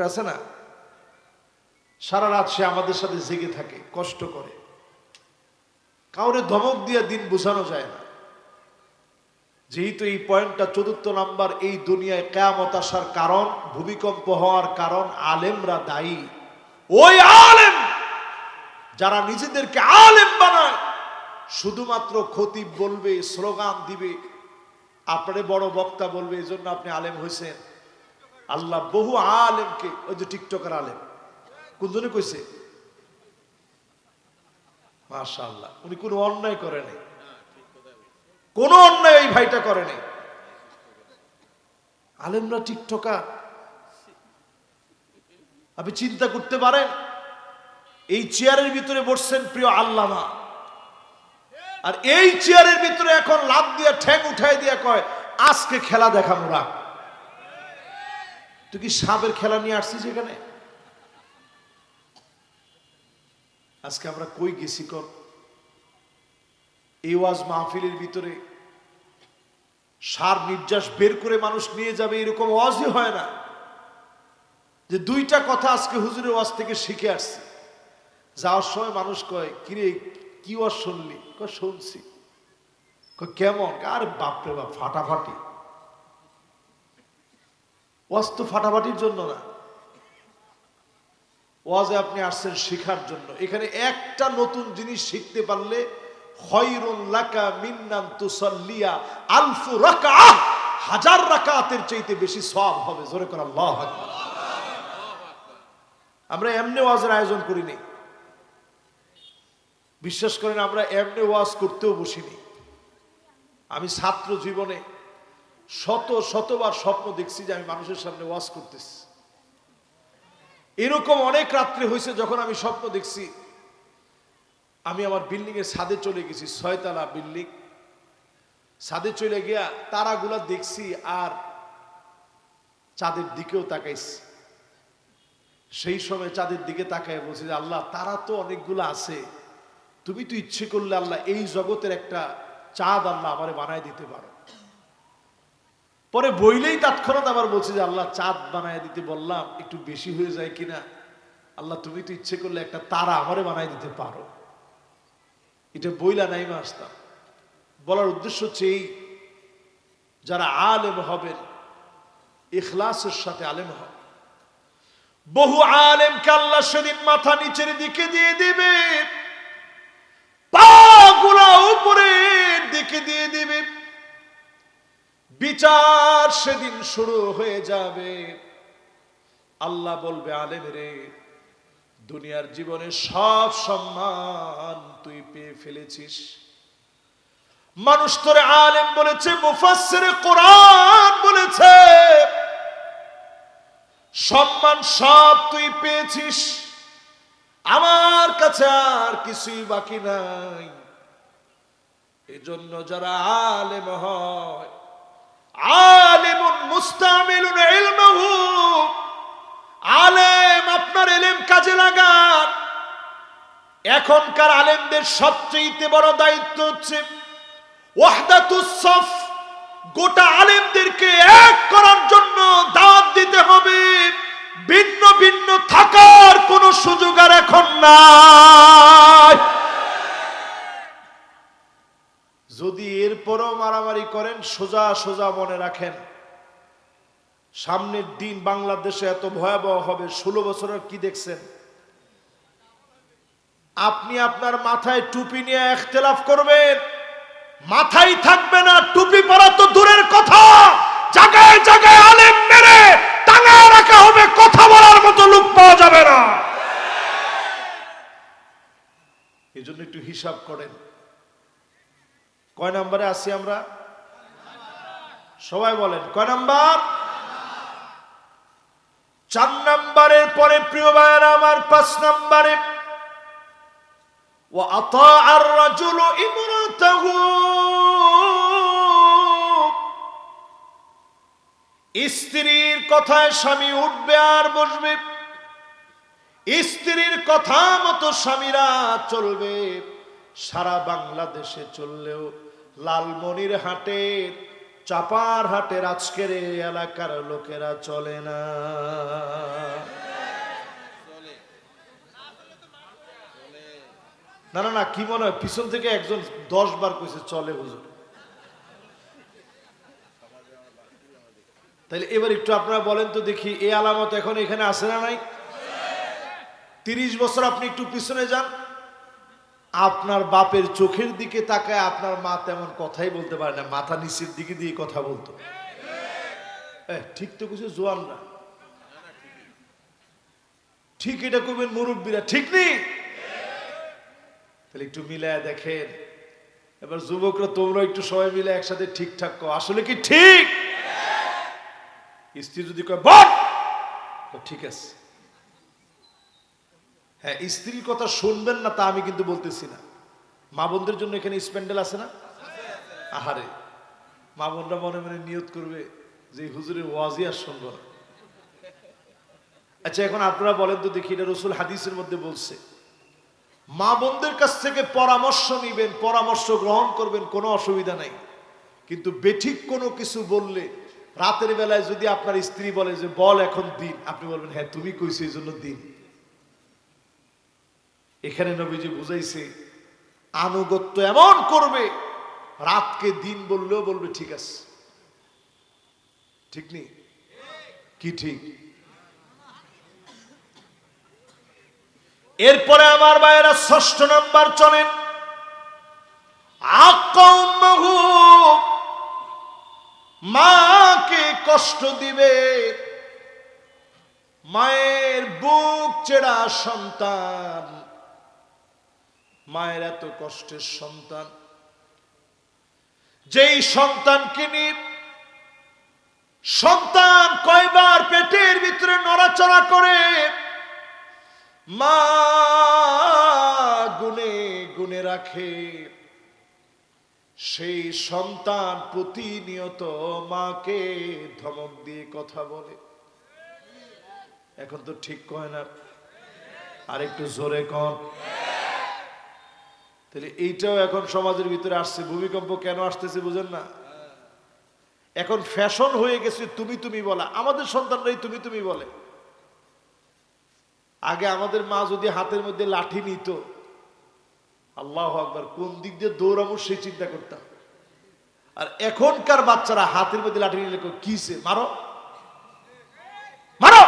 আছে না? সারা রাত সে আমাদের সাথে জেগে থাকে, কষ্ট করে, কাউরে ধমক দিয়ে দিন বোঝানো যায় না। যেহেতু এই পয়েন্টটা 4 নাম্বার, এই দুনিয়ায় কিয়ামত আসার কারণ, ভূমিকম্প হওয়ার কারণ আলেমরা দায়ী। ওই আলেম যারা নিজেদেরকে আলেম বানায়, শুধুমাত্র খতিব বলবে, স্লোগান দিবে, আপনারে বড় বক্তা বলবে, এজন্য আপনি আলেম হয়েছেন। আল্লাহ বহু আলেমকে, ওই যে টিকটকার আলেম কোনজনে কইছে, মাশাআল্লাহ, উনি কোনো অন্যায় করে নাই, কোনো অন্যায় এই ভাইটা করে নাই। আলেমরা টিকটকার। আপনি চিন্তা করতে পারেন, এই চেয়ারের ভিতরে বসছেন প্রিয় আল্লামা, আর এই চেয়ারের ভিতরে এখন লাফ দিয়ে ঠ্যাং উঠাই দিয়ে কয় আজকে খেলা দেখা মোরা। তুই কি সাপের খেলা নিয়ে আসছিস এখানে? আজকে আমরা কই গেছি কর? এই ওয়াজ মাহফিলের ভিতরে সার নির্যাস বের করে মানুষ নিয়ে যাবে এরকম ওয়াজই হয় না। যে 2টা কথা আজকে হুজুরের ওয়াজ থেকে শিখে আসছি। যাওয়ার সময় মানুষ কয় কিরে কি ওয়াজ শুনলি? কয় শুনছি। কয় কেমন? আর বাপরে বাপ, ফাটাফাটি। ওয়াজ তো ফাটাফাটির জন্য না, ওয়াজে আপনি আসছেন শিখার জন্য। এখানে একটা নতুন জিনিস শিখতে পারলে খায়রুন লাকা মিন্নান তুসাল্লিয়া আলফু রাকাআহ, 1000 রাকাতের চাইতে বেশি সওয়াব হবে। জোরে করে আল্লাহু আকবার। আমরা এমনি ওয়াজের আয়োজন করিনি, বিশ্বাস করেন, আমরা এমনি ওয়াজ করতেও বসিনি। আমি ছাত্র জীবনে শতবার স্বপ্ন দেখছি যে আমি মানুষের সামনে ওয়াজ করতেছি। এরকম অনেক রাত্রে হয়েছে যখন আমি স্বপ্ন দেখছি আমি আমার বিল্ডিং এর ছাদে চলে গেছি, 6 তলা বিল্ডিং। ছাদে চলে গিয়া তারাগুলা দেখছি আর চাঁদের দিকেও তাকাইছি। সেই সময় চাঁদের দিকে তাকায় বলছি যে আল্লাহ, তারা তো অনেকগুলো আছে, তুমি তো ইচ্ছে করলে আল্লাহ এই জগতের একটা চাঁদ আল্লাহ আমারে বানায় দিতে পারো। পরে বইলেই তৎক্ষণাৎ আবার বলছে যে আল্লাহ, চাঁদ বানায় দিতে বললাম একটু বেশি হয়ে যায় কিনা, আল্লাহ তুমি তো ইচ্ছে করলে একটা তারা আমারে বানায় দিতে পারো। এটা বইলা নাইমা আসতাম। বলার উদ্দেশ্য হচ্ছে এই, যারা আলেম হবেন ইখলাসের সাথে আলেম হবে। বহু আলেমকে আল্লাহ সেদিন মাথা নিচের দিকে দিয়ে দিবে, পাগুলা উপরের দিকে দিয়ে দিবে। বিচার সেদিন শুরু হয়ে যাবে। আল্লাহ বলবে, আলেম রে, দুনিয়ার জীবনে সব সম্মান তুই পেয়ে ফেলেছিস। মানুষ তোরে আলেম বলেছে, মুফাসসিরে কোরআন বলেছে, সম্মান সব তুই পেয়েছিস, আমার কাছে আর কিছুই বাকি নাই। এজন্য যারা আলেম হয়, আলিমুন মুস্তামিলুন ইলমাহু, আলেম আপনার ইলম কাজে লাগান। এখনকার আলেমদের সবচেয়ে বড় দায়িত্ব হচ্ছে ওয়াহদাতুস সফ, গোটা আলেমদেরকে এক করার জন্য দাওয়াত দিতে হবে। ভিন্ন ভিন্ন থাকার কোনো সুযোগ আর এখন নাই। যদি এরপরও মারামারি করেন, সোজা সোজা মনে রাখেন, সামনের দিন বাংলাদেশে এত ভয়াবহ হবে। 16 বছরের কি দেখছেন? আপনি আপনার মাথায় টুপি নিয়ে ইখতিলাফ করবেন, মাথায় থাকবে না টুপি পরা তো দূরের কথা, জায়গায় জায়গায় আলেম মেরে টাঙা রাখা হবে, কথা বলার মতো লোক পাওয়া যাবে না। এজন্য একটু হিসাব করেন, কয় নম্বরে আছি আমরা? সবাই বলেন কয় নাম্বার? 4 নম্বরের পরে প্রিয় ভাইরা আমার 5 নম্বরে ওয়া আতাআর রাজুলু ইমরাতাহু, স্ত্রীর কথায় স্বামী উঠবে আর বসবে, স্ত্রীর কথা মতো স্বামীরা চলবে। সারা বাংলাদেশে চললেও লালমনির হাটের, চাপার হাটের আজকের এই এলাকার লোকেরা চলে না। না না না, কি মনে হয় পিছন থেকে একজন 10 বার কইছে চলে হুজুর। তাহলে এবার একটু আপনারা বলেন তো দেখি, এই আলামত এখন এখানে আছে না নাই? 30 বছর আপনি একটু পিছনে যান, আপনার বাপের চোখের দিকে তাকায় আপনার মা তেমন কথাই বলতে পারে না, মাথা নিচের দিকে দিয়ে কথা বলতো। ঠিক তো কিছু জোয়ানরা ঠিক এটা করবেন, মুরব্বীরা ঠিক নেই। তাহলে একটু মিলায় দেখেন। এবার যুবকরা তোমরা একটু সবাই মিলে একসাথে ঠিকঠাক কো, আসলে কি ঠিক? স্ত্রী যদি কয় বল, ঠিক আছে। হ্যাঁ, স্ত্রীর কথা শুনবেন না তা আমি কিন্তু বলতেছি না। মা বোনদের জন্য এখানে স্প্যান্ডেল আছে না? আহারে, মা বোনরা মনে মনে নিয়ত করবে যে হুজুরের ওয়াজই আর শুনবো না। আচ্ছা, এখন আপনারা বলেন তো দেখি, এটা রাসূল হাদিসের মধ্যে বলছে, মা বোনদের কাছ থেকে পরামর্শ নিবেন, পরামর্শ গ্রহণ করবেন, কোনো অসুবিধা নাই। কিন্তু বেঠিক কোনো কিছু বললে, রাতের বেলায় যদি আপনার স্ত্রী বলে যে বল এখন দিন, আপনি বলবেন হ্যাঁ তুমি কইছো এই জন্য দিন। এখানে নবীজি বুঝাইছে আনুগত্য এমন করবে, রাতকে দিন বললেও বলবে ঠিক আছে। ঠিক নেই কি? ঠিক। এরপরে আমার ভাইয়েরা 6 নম্বর চলেন, আকাউমাহু, মাকে কষ্ট দিবে। মায়ের বুক চেড়া সন্তান, মায়ের এত কষ্টের সন্তান, যেই সন্তানকে নিয়ে সন্তান কয়বার পেটের ভিতরে নড়াচড়া করে মা গুনে গুনে রাখে, সেই সন্তান প্রতিনিয়ত মাকে ধমক দিয়ে কথা বলে। এখন তো ঠিক কয় না, আর একটু জোরে কন। তাহলে এইটাও এখন সমাজের ভিতরে আসছে। ভূমিকম্প কেন আসতেছে বুঝেন না? এখন ফ্যাশন হয়ে গেছে তুমি তুমি বলা। আমাদের সন্তানরাই তুমি তুমি বলে। আগে আমাদের মা যদি হাতের মধ্যে লাঠি নিত, আল্লাহু আকবার, কোন দিক দিয়ে দৌড়াবো সেই চিন্তা করতাম। আর এখনকার বাচ্চারা হাতের মধ্যে লাঠি নিলে কিসে মারো মারো,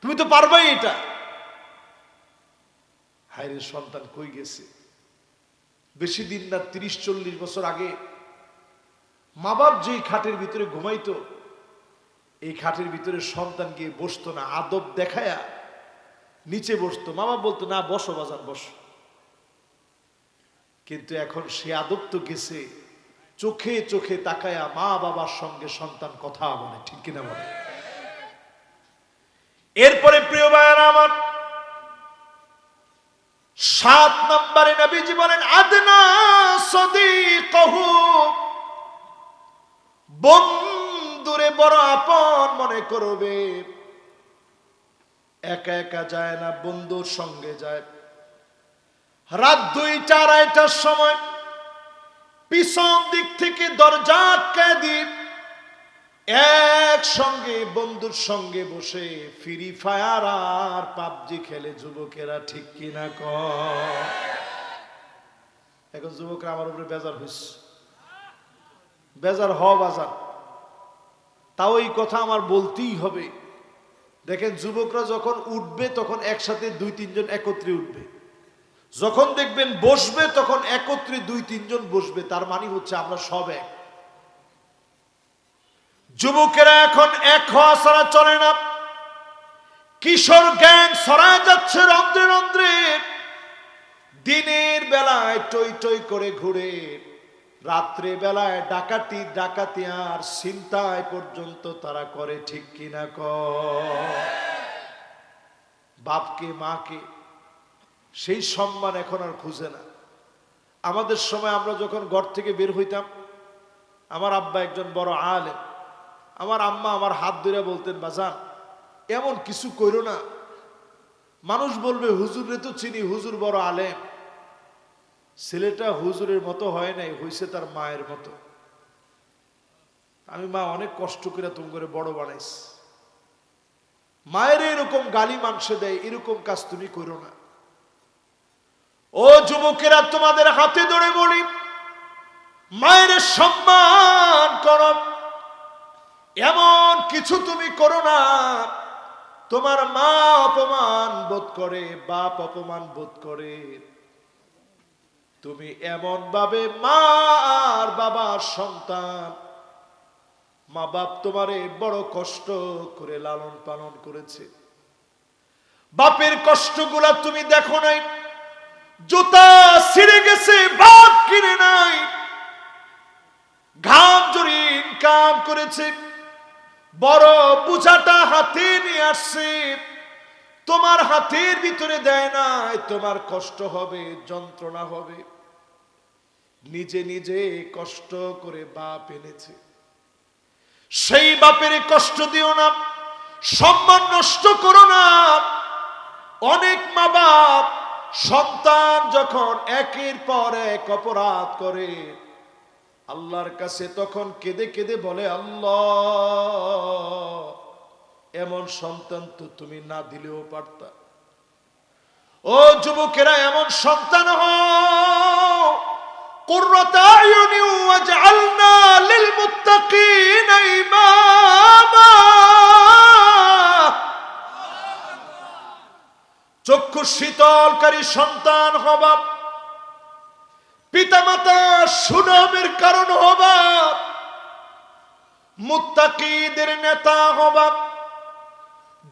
তুমি তো পারবাই এটা। হায়রে সন্তান কই গেছে? বেশি দিন না, 30-40 বছর আগে মা বাপ যেই খাটের ভিতরে ঘুমাইতো, এই খাটের ভিতরে সন্তান গিয়ে বসতো না, আদব দেখায়া নিচে বসতো। মা বাপ বলতো না বসো বাজান বসো। কিন্তু এখন সে আদব তো গেছে, চোখে চোখে তাকায়া মা বাবার সঙ্গে সন্তান কথা বলে, ঠিক কিনা বলে? এরপরে প্রিয় ভাইয়েরা আমার, 7 নম্বরে নবীজি বলেন আদনা সদীকহু, বন্ধুরে বড় আপন মনে করবে। একা একা যায় না, বন্ধুর সঙ্গে যায়। রাত 2-2:30টার সময় পিছন দিক থেকে দরজা আটকায় দিয়ে একসঙ্গে বন্ধুর সঙ্গে বসে ফ্রি ফায়ার আর পাবজি খেলে যুবকেরা, ঠিক কিনা কয়? এখন যুবকরা আমার উপরে বেজার হইছে। বেজার হওয়া বাজার, তাও এই কথা আমার বলতেই হবে। দেখেন যুবকরা যখন উঠবে তখন একসাথে 2-3 জন একত্রে উঠবে, যখন দেখবেন বসবে তখন একত্রে 2-3 জন বসবে। তার মানে হচ্ছে আমরা সব এক। যুবকেরা এখন এক হওয়া ছাড়া চলে না। কিশোর গ্যাং ছড়ায় যাচ্ছে রন্ধ্রে রন্ধ্রে। দিনের বেলায় টই টই করে ঘুরে, রাত্রে বেলায় ডাকাতি ডাকাতি আর ছিনতাই পর্যন্ত তারা করে, ঠিক কিনা কয়? বাপকে মাকে সেই সম্মান এখন আর খুঁজে না। আমাদের সময় আমরা যখন ঘর থেকে বের হইতাম, আমার আব্বা একজন বড় আলেম, আমার আম্মা আমার হাত ধরে বলতেন বাজান এমন কিছু কইরো না, মানুষ বলবে হুজুরে তো চিনি, হুজুর বড় আলেম। ছেলেটা হুজুরের মতো হয় নাই, হইছে তার মায়ের মতো। আমি মা অনেক কষ্ট করে তুমি করে বড় বানাইস, মায়ের এরকম গালি মাংসে দেয়, এরকম কাজ তুমি করো না। ও যুবকেরা, তোমাদের হাতে ধরে বলি মায়ের সম্মান করো। এমন কিছু তুমি করো না তোমার মা অপমান বোধ করে, বাপ অপমান বোধ করে। তুমি এমন ভাবে মা আর বাবার সন্তান, মা বাপ তোমারে বড় কষ্ট করে লালন পালন করেছে। বাপের কষ্টগুলা তুমি দেখো নাই, জুতা ছিঁড়ে গেছে বাপ কিনে নাই, ঘাম জড়িয়ে ইনকাম করেছে, বড় বুঝাটা হাতে নিয়ে আসছে, তোমার হাতের ভিতরে দেয় না। তোমার কষ্ট হবে, যন্ত্রণা হবে। নিজে নিজে কষ্ট করে বাপ এনেছে, সেই বাপের কষ্ট দিও না, সম্মান নষ্ট করো না। অনেক মা বাপ সন্তান যখন একের পর এক অপরাধ করে আল্লাহর কাছে তখন কেঁদে কেঁদে বলে, আল্লাহ এমন সন্তান তো তুমি না দিলেও পারতা। ও যুবকেরা, এমন সন্তান হও, কুররাত আয়ুনি ওয়াজআলনা লিল মুত্তাকিনা ইমামা। চক্ষু শীতলকারী সন্তান হবা, পিতামাতা সুনামের কারণ হবা, মুত্তাকিদের নেতা হবা।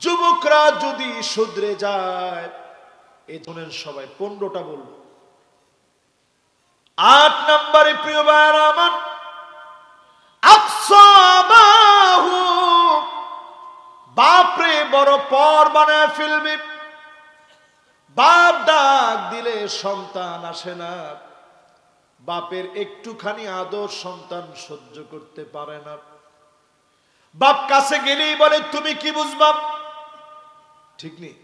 যুবকরা যদি শুধরে যায়, এই ধরনের সবাই 15টা বলবো, 8 নম্বরে প্রিয় ভাইরা আমার, আকসাবাহু, বাপরে বড় পর বানায় ফেলবে। বাপ ডাক দিলে সন্তান আসে না, বাপের একটুখানি আদর সন্তান সহ্য করতে পারে না। বাপ কাছে গেলেই বলে তুমি কি বুঝবা, ঠিক নেই?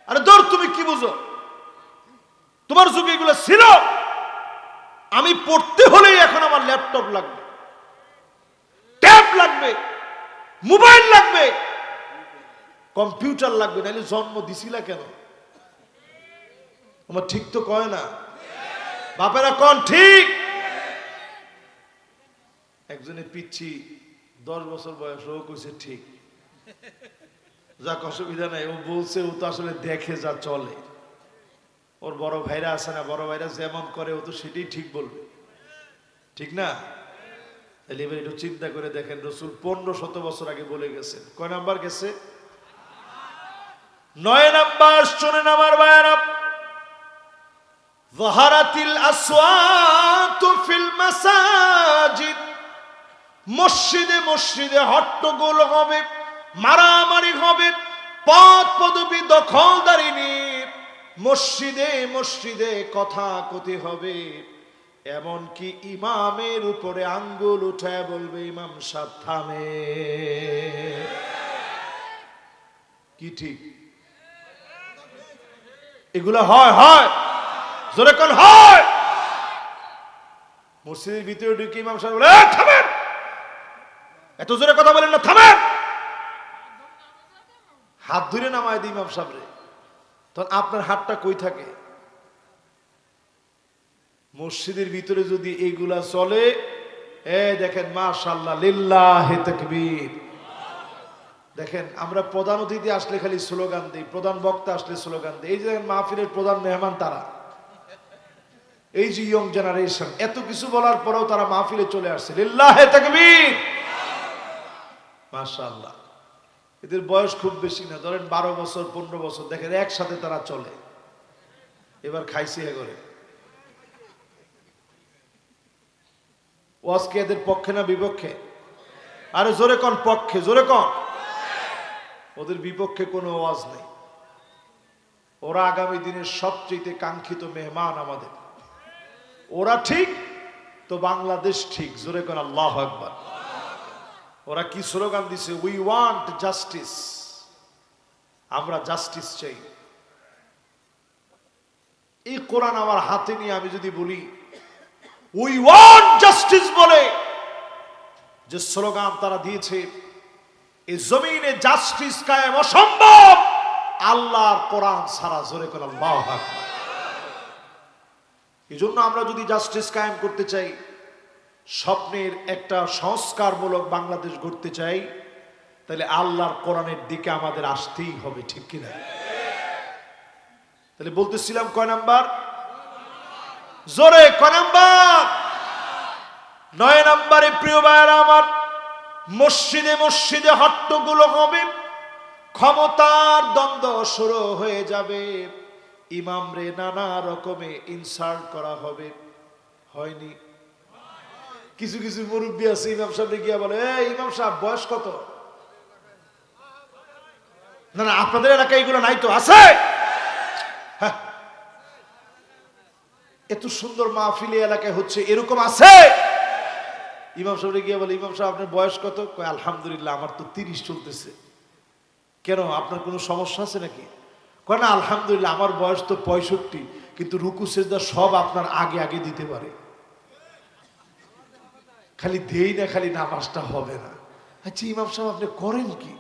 আরে দূর, তুমি কি বুঝো? তোমার যুগে এগুলো ছিল। আমি পড়তে হলেই এখন আমার ল্যাপটপ লাগবে, ট্যাব লাগবে, মোবাইল লাগবে, কম্পিউটার লাগবে, নাহলে জন্ম দিছিলা কেন? আমার ঠিক তো কয় না? বাপেরা কোন ঠিক? একজনের পিচ্ছি 10 বছর বয়স, ও কইছে ঠিক, যাক অসুবিধা নাই। ও বলছে ও তো আসলে দেখে যা চলে। ওর বড় ভাইরা আছে না, বড় ভাইরা যেমন করে ও তো সেটাই ঠিক বলবে, ঠিক না? তাহলে এবার একটু চিন্তা করে দেখেন, রসুল 1500 বছর আগে বলে গেছেন। কয় নাম্বার গেছে? 9 নাম্বার। শোনেন আমার ভাইরা, যাহারাতিল আসওয়াতু ফিল মাসাজিদ, মসজিদে মসজিদে হট্টগোল হবে, মারামারি হবে, পদ পদবি দখলদারি নিয়ে মসজিদে মসজিদে কথা কথি হবে। এমনকি ইমামের উপরে আঙ্গুল উঠায় বলবে ইমাম সাহেব থামে। কি ঠিক? এগুলো হয়? হয়, জোরে কোন হয়? মসজিদের ভিতরে ঢুকে ইমাম সাহেব বলে থামেন, এত জোরে কথা বলেন না, থামেন। হাত ধরে নামায় দিই ইমাম সাহেব রে, তখন আপনার হাতটা কই থাকে? মসজিদের ভিতরে যদি এইগুলা চলে, দেখেন মাশাআল্লাহ, লিল্লাহি তাকবীর। দেখেন আমরা প্রধান অতিথি আসলে খালি স্লোগান দিই, প্রধান বক্তা আসলে স্লোগান দিই। এই যে মাহফিলের প্রধান মেহমান তারা, এই যে ইয়ং জেনারেশন, এত কিছু বলার পরেও তারা মাহফিলে চলে আসছে, লিল্লাহি তাকবীর, মাশাআল্লাহ। এদের বয়স খুব বেশি না, ধরেন 12 বছর 15 বছর। দেখেন একসাথে তারা চলে। এবার খাইছে করে ওয়াজ কি এদের পক্ষে না বিপক্ষে? আরে জোরে কোন পক্ষে, জোরে কোন। ওদের বিপক্ষে কোনো ওয়াজ নেই। ওরা আগামী দিনের সবচেয়ে কাঙ্ক্ষিত মেহমান আমাদের। ওরা ঠিক তো বাংলাদেশ ঠিক, জোরে কোন আল্লাহু আকবার। ওরা কি স্লোগান দিছে? উই ওয়ান্ট জাস্টিস, আমরা জাস্টিস চাই। এই কোরআন আমার হাতে নিয়ে আমি যদি বলি উই ওয়ান্ট জাস্টিস বলে, যে স্লোগান তারা দিয়েছে, এই জমিনে জাস্টিস কায়েম অসম্ভব আল্লাহর কোরআন ছাড়া, জোরে কোন আল্লাহু আকবার। এই জন্য আমরা যদি জাস্টিস কায়েম করতে চাই, স্বপ্নের একটা সংস্কারমূলক বাংলাদেশ গড়তে চাই, তাহলে আল্লাহর কোরআনের দিকে আমাদের আসতেই হবে, ঠিক কিনা? তাহলে বলতেছিলাম কয় নাম্বার? জোরে কয় নাম্বার? 9 নাম্বারে প্রিয় ভাইরা আমার, মসজিদে মসজিদে হট্টগোল হবে, ক্ষমতার দ্বন্দ্ব শুরু হয়ে যাবে, ইমাম রে নানা রকমে ইনসাল্ট করা হবে। হয়নি? কিছু কিছু মুরব্বী আছে, ইমাম সাহেব গিয়া বলে, এই ইমাম সাহেব বয়স কত? না না, আপনাদের এলাকায় এগুলো নাই তো? আছে? হ্যাঁ, এত সুন্দর মাহফিল এলাকায় হচ্ছে, এরকম আছে? ইমাম সাহেব গিয়া বলে, ইমাম সাহেব আপনার বয়স কত? কয় আলহামদুলিল্লাহ আমার তো 30 চলতেছে। কেন, আপনার কোনো সমস্যা আছে নাকি? কয় না আলহামদুলিল্লাহ আমার বয়স তো 65, কিন্তু রুকু সিজদা সব আপনার আগে আগে দিতে পারে, খালি দেই না, খালি নামাজটা হবে না। আচ্ছা ইমাম সাহেব আপনি করেন কি?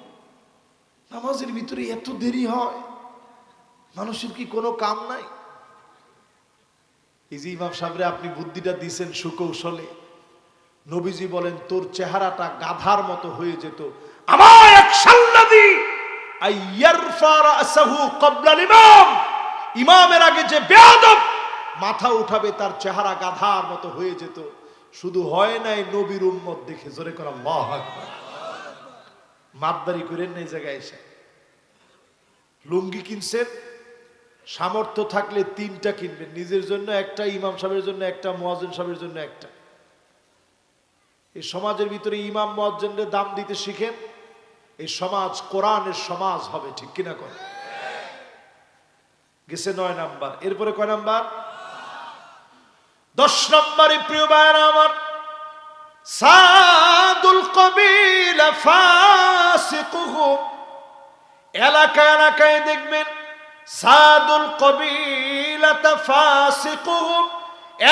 নামাজের ভিতরে এত দেরি হয়, মানুষের কি কোনো কাম নাই? এই যে ইমাম সাহেবরে আপনি বুদ্ধিটা দিছেন সুকৌশলে, নবীজি বলেন তোর চেহারাটা গাধার মতো হয়ে যেত, আমার একসাল্লাদি আইয়ারফা রাসাহু ক্বাবলা ইমাম, ইমামের আগে যে বেয়াদব মাথা উঠাবে তার চেহারা গাধার মতো হয়ে যেত। শুধু হয় নাই, নবীর উম্মত দেখে, জোরে করে আল্লাহু আকবার। মাপদারি করেন না এই জায়গায় এসে, লুঙ্গি কিনছেন, সামর্থ্য থাকলে 3টা কিনবেন, নিজের জন্য একটা, ইমাম সাহেবের জন্য একটা, মুয়াজ্জিন সাহেবের জন্য একটা। এই সমাজের ভিতরে ইমাম মুয়াজ্জিনদের দাম দিতে শিখেন, এই সমাজ কোরআনের সমাজ হবে, ঠিক কিনা করে? গেছে 9 নাম্বার। এরপরে কয় নাম্বার? 10 নম্বরে প্রিয় ভাইরা আমার, সাদুল কবিলা ফাসিকুহুম, এলাকায় এলাকায় দেখবেন সাদুল কবিলাতা ফাসিকুহুম,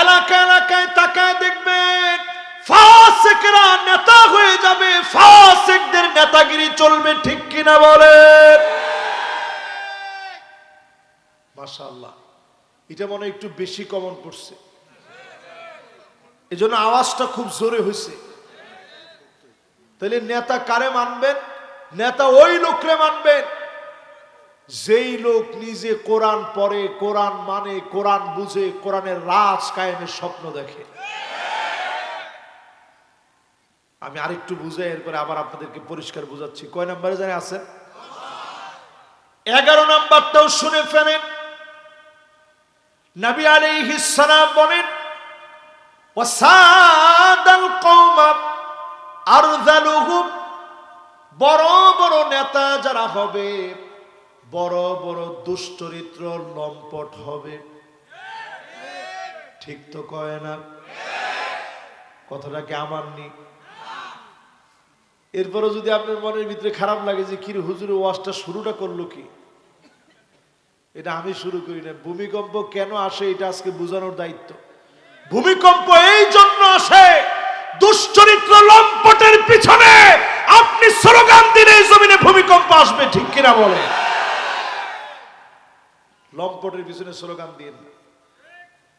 এলাকায় এলাকায় তাকায় দেখবেন ফাসিকরা নেতা হয়ে যাবে, ফাসিকদের নেতাগিরি চলবে, ঠিক কিনা বলেন? মাশাআল্লাহ, এটা মনে একটু বেশি কমন পড়ছে, এজন্য আওয়াজটা খুব জোরে হয়েছে। তাহলে নেতা কারে মানবেন? নেতা ওই লোকরে মানবেন যেই লোক নিজে কোরআন পড়ে, কোরআন মানে, কোরআন বুঝে, কোরআনের রাজ কায়েমের স্বপ্ন দেখে। আমি আরেকটু বুঝাই, এরপরে আবার আপনাদেরকে পরিষ্কার বুঝাচ্ছি। কয় নম্বরে জানে আছেন? 11 নাম্বারটাও শুনে ফেলেন। নবী আলাইহিস সালাম বলেন, ওয়াসাদাল কওমা আরযালুহুম, বড় বড় নেতা যারা হবে, বড় বড় দুশ্চরিত্র লম্পট হবে। ঠিক তো কয় না? কথাটা কি আমার নি? এরপরে যদি আপনার মনের ভিতরে খারাপ লাগে যে কি হুজুরের ওয়াজটা শুরুটা করলো কি, এটা আমি শুরু করি না। ভূমিকম্প কেন আসে এটা আজকে বোঝানোর দায়িত্ব। ভূমিকম্প এই জন্য আসে, দুশ্চরিত্র লম্পটের পিছনে আপনি স্লোগান দিলে এই জমিনে ভূমিকম্প আসবে, ঠিক কিনা বলে? লম্পটের পিছনে স্লোগান দিন না।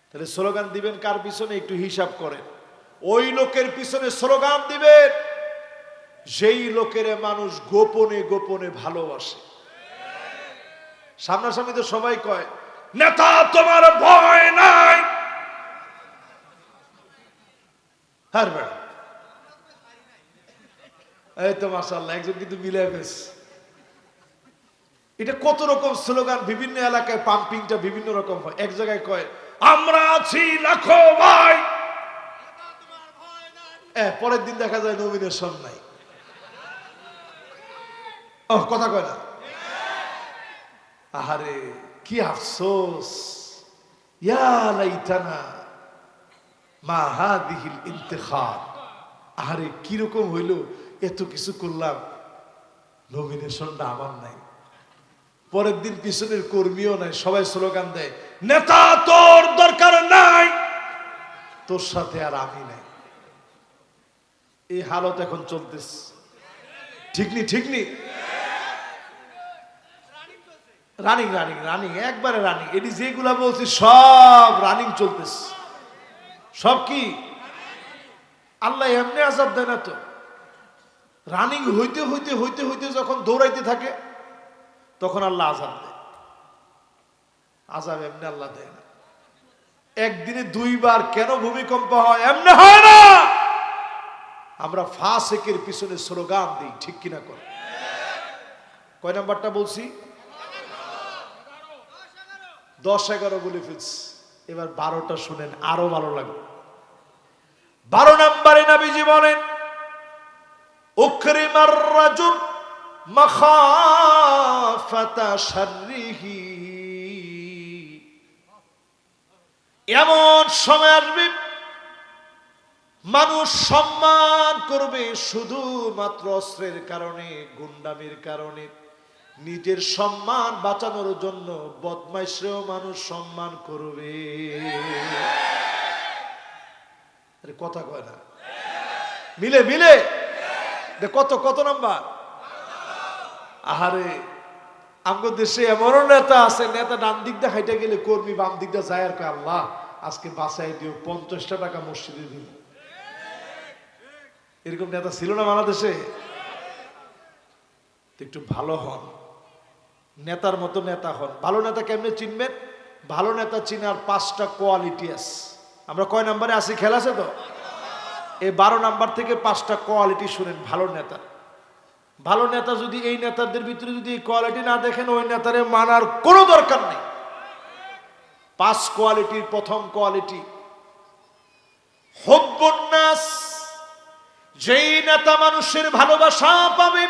তাহলে স্লোগান দিবেন কার পিছনে? একটু হিসাব করেন। ওই লোকের পিছনে স্লোগান দিবেন যেই লোকের মানুষ গোপনে গোপনে ভালোবাসে। সামনাসামনি তো সবাই কয় নেতা তোমার ভয় নাই, হ্যাঁ বেড়া, এই তো মাশাআল্লাহ একজন কিন্তু মিলে গেছে। এটা কত রকম স্লোগান, বিভিন্ন এলাকায় পাম্পিংটা বিভিন্ন রকম হয়। এক জায়গায় কয় আমরা আছি লাখো ভাই, পরের দিন দেখা যায় নমিনেশন নাই। ও কথা কয় না, আহারে কি আফসোস, ইয়া লাইতানা মা হাদিহিল ইন্তিখাব। আহারে কি রকম হইল, এত কিছু করলাম, নমিনেশনটা আমার নাই। পরের দিন পিছনের কর্মীও নাই, সবাই স্লোগান দেয় নেতা তোর দরকার নাই, তোর সাথে আর আমি নাই। এই হালত এখন চলতেছে, ঠিক নি? ঠিক নি? রানিং রানিং রানিং, একবারে রানিং। এটি যেগুলা বলছি সব রানিং চলতেছে। সব কি আল্লাহ এমনি আযাব দেয় না তো? রানিং হইতে হইতে হইতে হইতে যখন দৌড়াইতে থাকে তখন আল্লাহ আযাব দেয়। আযাব এমনি আল্লাহ দেয় না। একদিনে 2 বার কেন ভূমিকম্প হয়? এমনি হয় না। আমরা ফাসিকের পিছনে স্লোগান দিই, ঠিক কিনা করে? কয় নাম্বারটা বলছি? 10-11 বলে ফেলছি। এবার 12টা শুনেন, আরো ভালো লাগবে। 12 নম্বরে নবীজি বলেন উকরিমার রাজুল মাখাফাতা শাররিহি, এমন সময় আসবে মানুষ সম্মান করবে শুধুমাত্র অস্ত্রের কারণে, গুন্ডামির কারণে। নিজের সম্মান বাঁচানোর জন্য বদমাইশরেও মানুষ সম্মান করবে। আরে কথা কয় না, মিলে মিলে কত কত নাম্বার? আহারে আমাদের দেশে এমনও নেতা আছে, নেতা ডান দিক দিয়ে হাইটা গেলে কর্মী বাম দিক দিয়ে যায় আর কয় আল্লাহ আজকে বাঁচাই দিও, 50টা টাকা মসজিদে দিল। এরকম নেতা ছিল না বাংলাদেশে? একটু ভালো হন, নেতার মতো নেতা হন। ভালো নেতা কেমনে চিনবেন? ভালো নেতা চিনার 5টা কোয়ালিটি আছে। আমরা কয় নাম্বারে আছি? খেয়াল আছে তো? এই 12 নাম্বার থেকে 5টা কোয়ালিটি শুনেন ভালো নেতা। ভালো নেতা যদি এই নেতাদের ভিতরে যদি এই কোয়ালিটি না দেখেন, ওই নেতারে মানার কোনো দরকার নেই। 5 কোয়ালিটির প্রথম কোয়ালিটি হুব্বুন নাস। যেই নেতা মানুষের ভালোবাসা পাবে,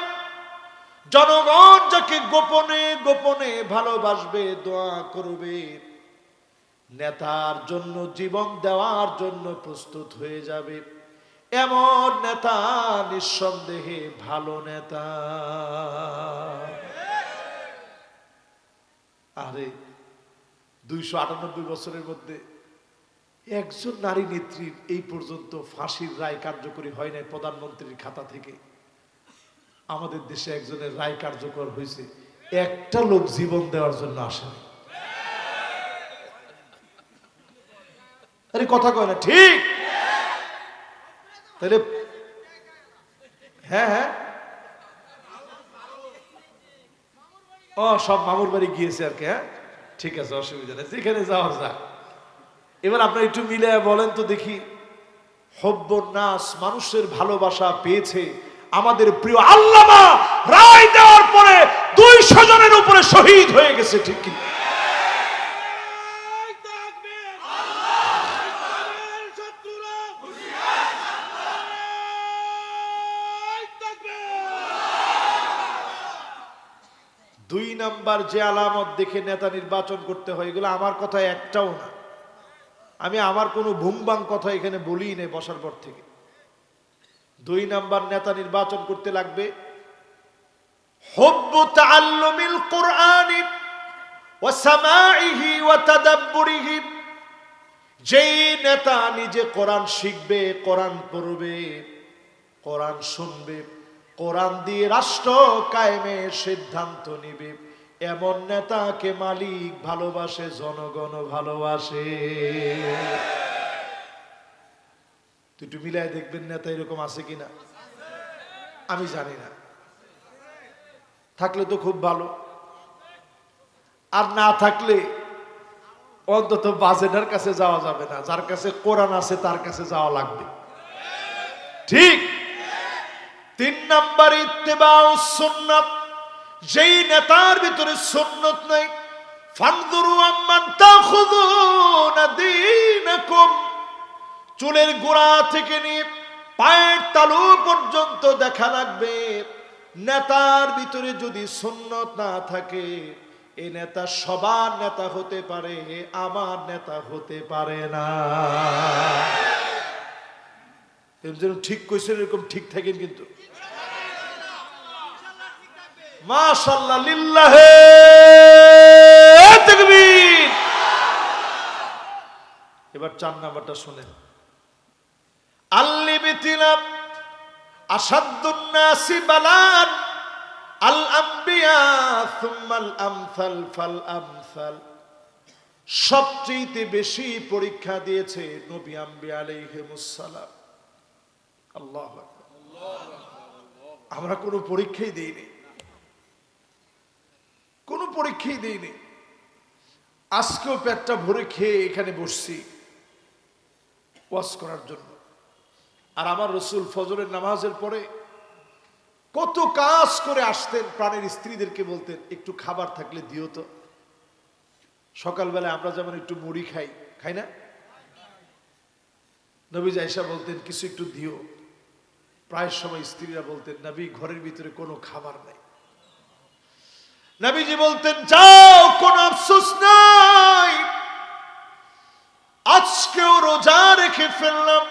জনগণ যাকে গোপনে গোপনে ভালোবাসবে, দোয়া করবে, নেতার জন্য জীবন দেওয়ার জন্য প্রস্তুত হয়ে যাবে, এমন নেতা নিঃসন্দেহে ভালো নেতা। আরে 298 বছরের মধ্যে একজন নারী নেত্রীর এই পর্যন্ত ফাঁসির রায় কার্যকরী হয় নাই প্রধানমন্ত্রীর খাতা থেকে। আমাদের দেশে একজনের রায় কার্যকর হয়েছে, একটা লোক জীবন দেওয়ার জন্য আসেনি। আরে কথা কয় না ঠিক? তাহলে হ্যাঁ হ্যাঁ, ও সব মামুর বাড়ি গিয়েছে আর কি। হ্যাঁ ঠিক আছে, অসুবিধা নেই, যেখানে যাওয়া যায়। এবার আপনার একটু মিলে বলেন তো দেখি, হুব্বুন নাস, মানুষের ভালোবাসা পেয়েছে আমাদের প্রিয় আল্লামা, রায় দেওয়ার পরে 200 জনের উপরে শহীদ হয়ে গেছে, ঠিক কি? দুই নাম্বার যে আলামত দেখে নেতা নির্বাচন করতে হয়, এগুলো আমার কথা একটাও না, আমি আমার কোনো ভুংবাং কথা এখানে বলি নেই বসার পর থেকে। 2 নাম্বার নেতা নির্বাচন করতে লাগবে হুব্বু তাআল্লুমিল কুরআনি ওয়া সামাইহি ওয়া তাদাব্বুরিহি। যেই নেতা নিজে কোরআন শিখবে, কোরআন পড়বে, কোরআন শুনবে, কোরআন দিয়ে রাষ্ট্র কায়েমের সিদ্ধান্ত নিবে, এমন নেতাকে মালিক ভালোবাসে, জনগণ ভালোবাসে। একটু মিলাই দেখবেন নেতা এরকম আছে কিনা, আমি জানি না, থাকলে তো খুব ভালো, আর না থাকলে অন্তত বাজেটার কাছে যাওয়া যাবে না, যার কাছে কোরআন আছে তার কাছে যাওয়া লাগবে, ঠিক? 3 নাম্বার ইত্তেবাউস সুন্নাত। যেই নেতার ভিতরে সুন্নত নাই, ফানজুরু আম্মান তাখুযুনা দীনাকুম, চুলের গোড়া থেকে নিয়ে পায়ের তালু পর্যন্ত দেখা লাগবে। নেতার ভিতরে যদি সুন্নত না থাকে, এই নেতা সবার নেতা হতে পারে, আমার নেতা হতে পারে না। যেরকম ঠিক কইছেন এরকম ঠিক থাকেন কিন্তু, মাশাআল্লাহ, লিল্লাহে তাকবীর। এবার 4 নাম্বারটা শুনেন, আল্লিবিতিনা আসাদ্দুন নাসি বালান আল আম্বিয়া সুম্মাল আমসাল ফাল আমসাল। সবচেয়ে বেশি পরীক্ষা দিয়েছে নবী আম্বিয়া আলাইহিমুস সালাম। আল্লাহু আকবার। আমরা কোনো পরীক্ষাই দেইনি, কোনো পরীক্ষাই দেইনি। আজকেও পেটটা ভরে খেয়ে এখানে বসছি ওয়াজ করার জন্য। আর আমার রসুল ফজরের নামাজের পরে কত কাজ করে আসতেন, প্রাণের স্ত্রীদেরকে বলতেন একটু খাবার থাকলে দিও তো। সকালবেলায় আমরা যেমন একটু মুড়ি খাই, খাই না? নবী আয়েশা বলতেন কিছু একটু দিও। প্রায় সময় স্ত্রীরা বলতেন নবী ঘরের ভিতরে কোনো খাবার নাই। নবীজি বলতেন যাও, কোনো আফসোস নাই, আজকেও রোজা রেখে ফেললাম,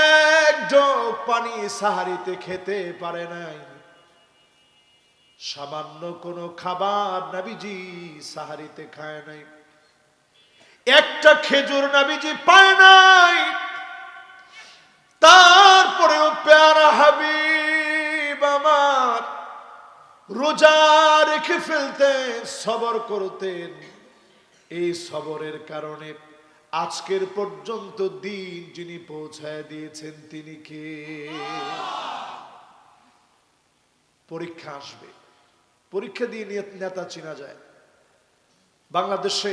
এক ঢোক পানি সাহারিতে খেতে পারে নাই, সামান্য কোনো খাবার নবীজি সাহারিতে খায় নাই, একটা খেজুর নবীজি পায় নাই। তারপরেও প্যারা হাবিব আমার রোজা রেখে ফেলতেন, সবর করতেন। এই সবরের কারণে আজকের পর্যন্ত দিন যিনি পৌঁছায় দিয়েছেন তিনি কে? পরীক্ষা আসবে, পরীক্ষা দিয়ে নেতা চেনা যায়। বাংলাদেশে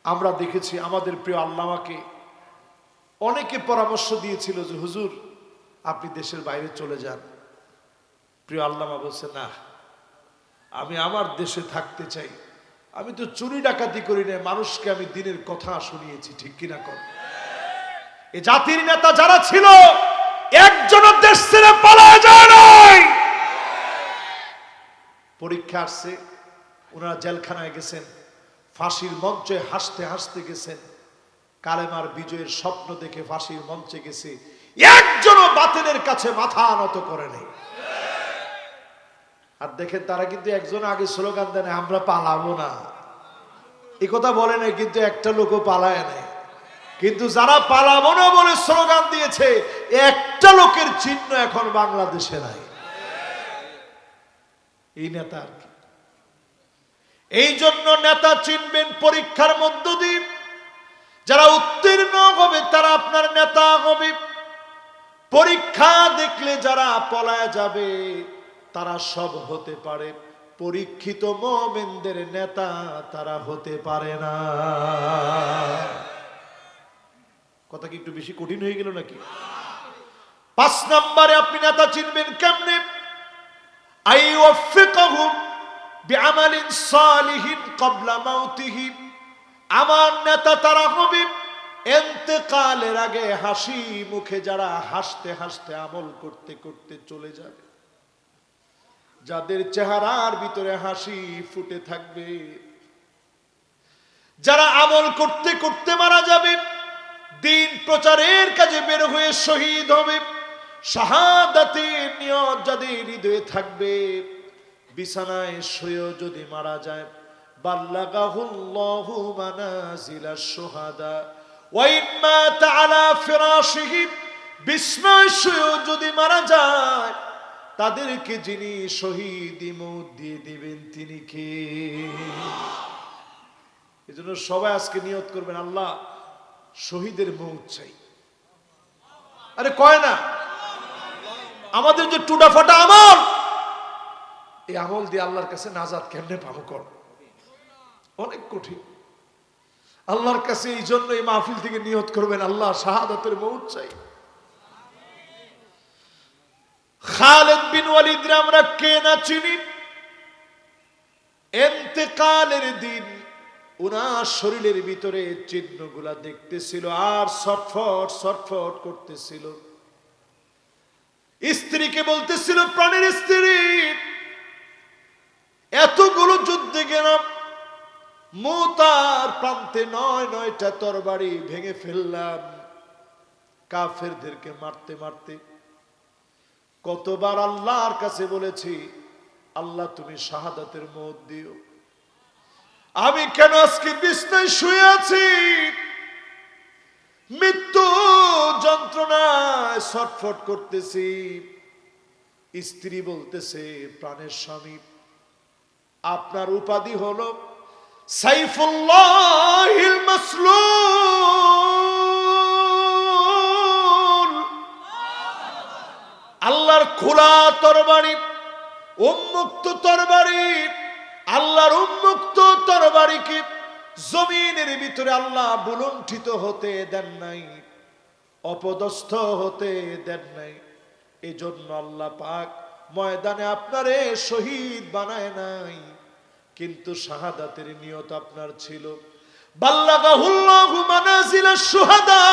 আমরা দেখেছি আমাদের প্রিয় আল্লামাকে অনেকে পরামর্শ দিয়েছিল যে হুজুর আপনি দেশের বাইরে চলে যান। প্রিয় আল্লামা বলছে না, আমি আমার দেশে থাকতে চাই, আমি তো চুরি ডাকাতি করি না, মানুষকে আমি দিনের কথা শুনিয়েছি, ঠিক কিনা কর? এই জাতির নেতা যারা ছিল একজনও দেশ ছেড়ে পালায় যায় নাই। পরীক্ষা আসছে, ওনারা জেলখানায় গেছেন, ফাঁসির মঞ্চে হাসতে হাসতে গেছেন, কালেমার বিজয়ের স্বপ্ন দেখে ফাঁসির মঞ্চে গেছে, একজনও বাতিলের কাছে মাথা নত করে নেই। আর দেখেন তারা কিন্তু একজন আগে স্লোগান দেন, আমরা পালাবো না, এই কথা বলে নাই, কিন্তু একটা লোকও পালায় নাই। কিন্তু যারা পালাবো না বলে স্লোগান দিয়েছে, একটা লোকের চিহ্ন এখন বাংলাদেশে নাই। এই নেতা আর কি। এই জন্য নেতা চিনবেন পরীক্ষার মধ্য দিয়ে। যারা উত্তীর্ণ হবে তারা আপনার নেতা হবে। পরীক্ষা দেখলে যারা পলায় যাবে তারা সব হতে পারে, পরীক্ষিত মুমিনদের নেতা তারা হতে পারে না। কথা কি একটু বেশি কঠিন হয়ে গেল নাকি? 5 নম্বরে আপনি নেতা চিনবেন কেমনে? আইওয়াফিকুহুম বিআমালিন সালিহিন ক্বাবলা মাউতিহি। আমার নেতা তারা হবে ইন্তেকালের আগে হাসি মুখে যারা হাসতে হাসতে আমল করতে করতে চলে যাবে, যাদের চেহারার ভিতরে হাসি ফুটে থাকবে, যারা আমল করতে করতে মারা যাবে, দিন প্রচারের কাজে বের হয়ে শহীদ হবে, শাহাদাতের নিয়ত যাদের হৃদয়ে থাকবে, বিছানায় শুয়েও যদি মারা যায়, বাল্লাগাহুল্লাহু মানাজিলাশ শুহাদা ওয়া ইন মাতা আলা ফিরাশিহি, বিছানায় শুয়েও যদি মারা যায়, তাদেরকে যিনি শহীদি মওত দিয়ে দিবেন তিনি কে? এজন্য সবাই আজকে নিয়ত করবেন, আল্লাহ শহীদের মওত চাই। আরে কয় না, আমাদের যে টুডা ফাটা আমল, এই আমল দিয়ে আল্লাহর কাছে নাজাত কেমনে পাবো? কর অনেক কঠিন। আল্লাহর কাছে এই জন্য এই মাহফিল থেকে নিয়ত করবেন, আল্লাহ শাহাদাতের মওত চাই। খালিদ বিন ওয়ালিদ আমরা কে না চিনি? ইন্তেকালের দিন উনার শরীরের ভিতরে চিহ্নগুলা দেখতেছিল আর ছটফট ছটফট করতেছিল। স্ত্রীকে বলতেছিল, প্রাণের স্ত্রী, এতগুলো যুদ্ধে গেলাম, মুতার প্রান্তে 9টা তরবারি ভেঙে ফেললাম, কাফেরদেরকে মারতে মারতে কতবার আল্লাহর কাছে বলেছি, আল্লাহ তুমি শাহাদাতের মওত দিও। আমি কেন আজকে বিছানায় শুয়ে আছি, মৃত্যু যন্ত্রণায় ছটফট করতেছি। স্ত্রী বলতেছে, প্রাণের স্বামী, আপনার উপাধি হলো সাইফুল্লাহিল মাসলুল, আল্লাহর খোলা তরবারি, উন্মুক্ত তরবারি। আল্লাহর উন্মুক্ত তরবারিকে জমিনের ভিতরে আল্লাহ বুলুণ্ঠিত হতে দেন নাই, অপদস্থ হতে দেন নাই। এই জন্য আল্লাহ পাক ময়দানে আপনারে শহীদ বানায় নাই, কিন্তু শাহাদাতের নিয়ত আপনার ছিল। বাল্লাগাহুল্লাহু মানাজিলাশ শুহাদা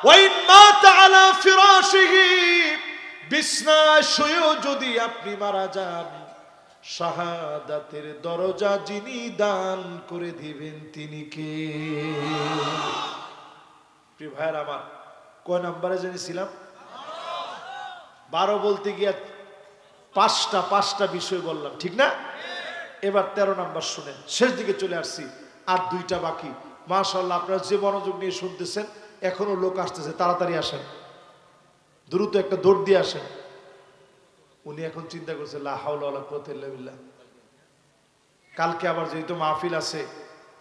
ওয়া ইন মাতা আলা ফিরাশিহি, বিছানায় শুয়েও যদি আপনি মারা যান, শাহাদাতের দরজা যিনি দান করে দিবেন তিনি কে? প্রিয় ভাইয়ের আমার, কয় নাম্বারে জেনেছিলাম? 12 বলতে গিয়ে পাঁচটা বিষয় বললাম, ঠিক না? এবার 13 নাম্বার শুনেন, শেষ দিকে চলে আসছি, আর 2টা বাকি। মাশাআল্লাহ, আপনারা যে মনোযোগ নিয়ে শুনতেছেন, এখনো লোক আসতেছে, তাড়াতাড়ি আসেন, দ্রুত একটা দৌড় দিয়ে আসেন। উনি এখন চিন্তা করছে, লা হাওলা ওয়ালা কুওয়াতা ইল্লা বিল্লাহ, কালকে আবার যেহেতু মাহফিল আছে,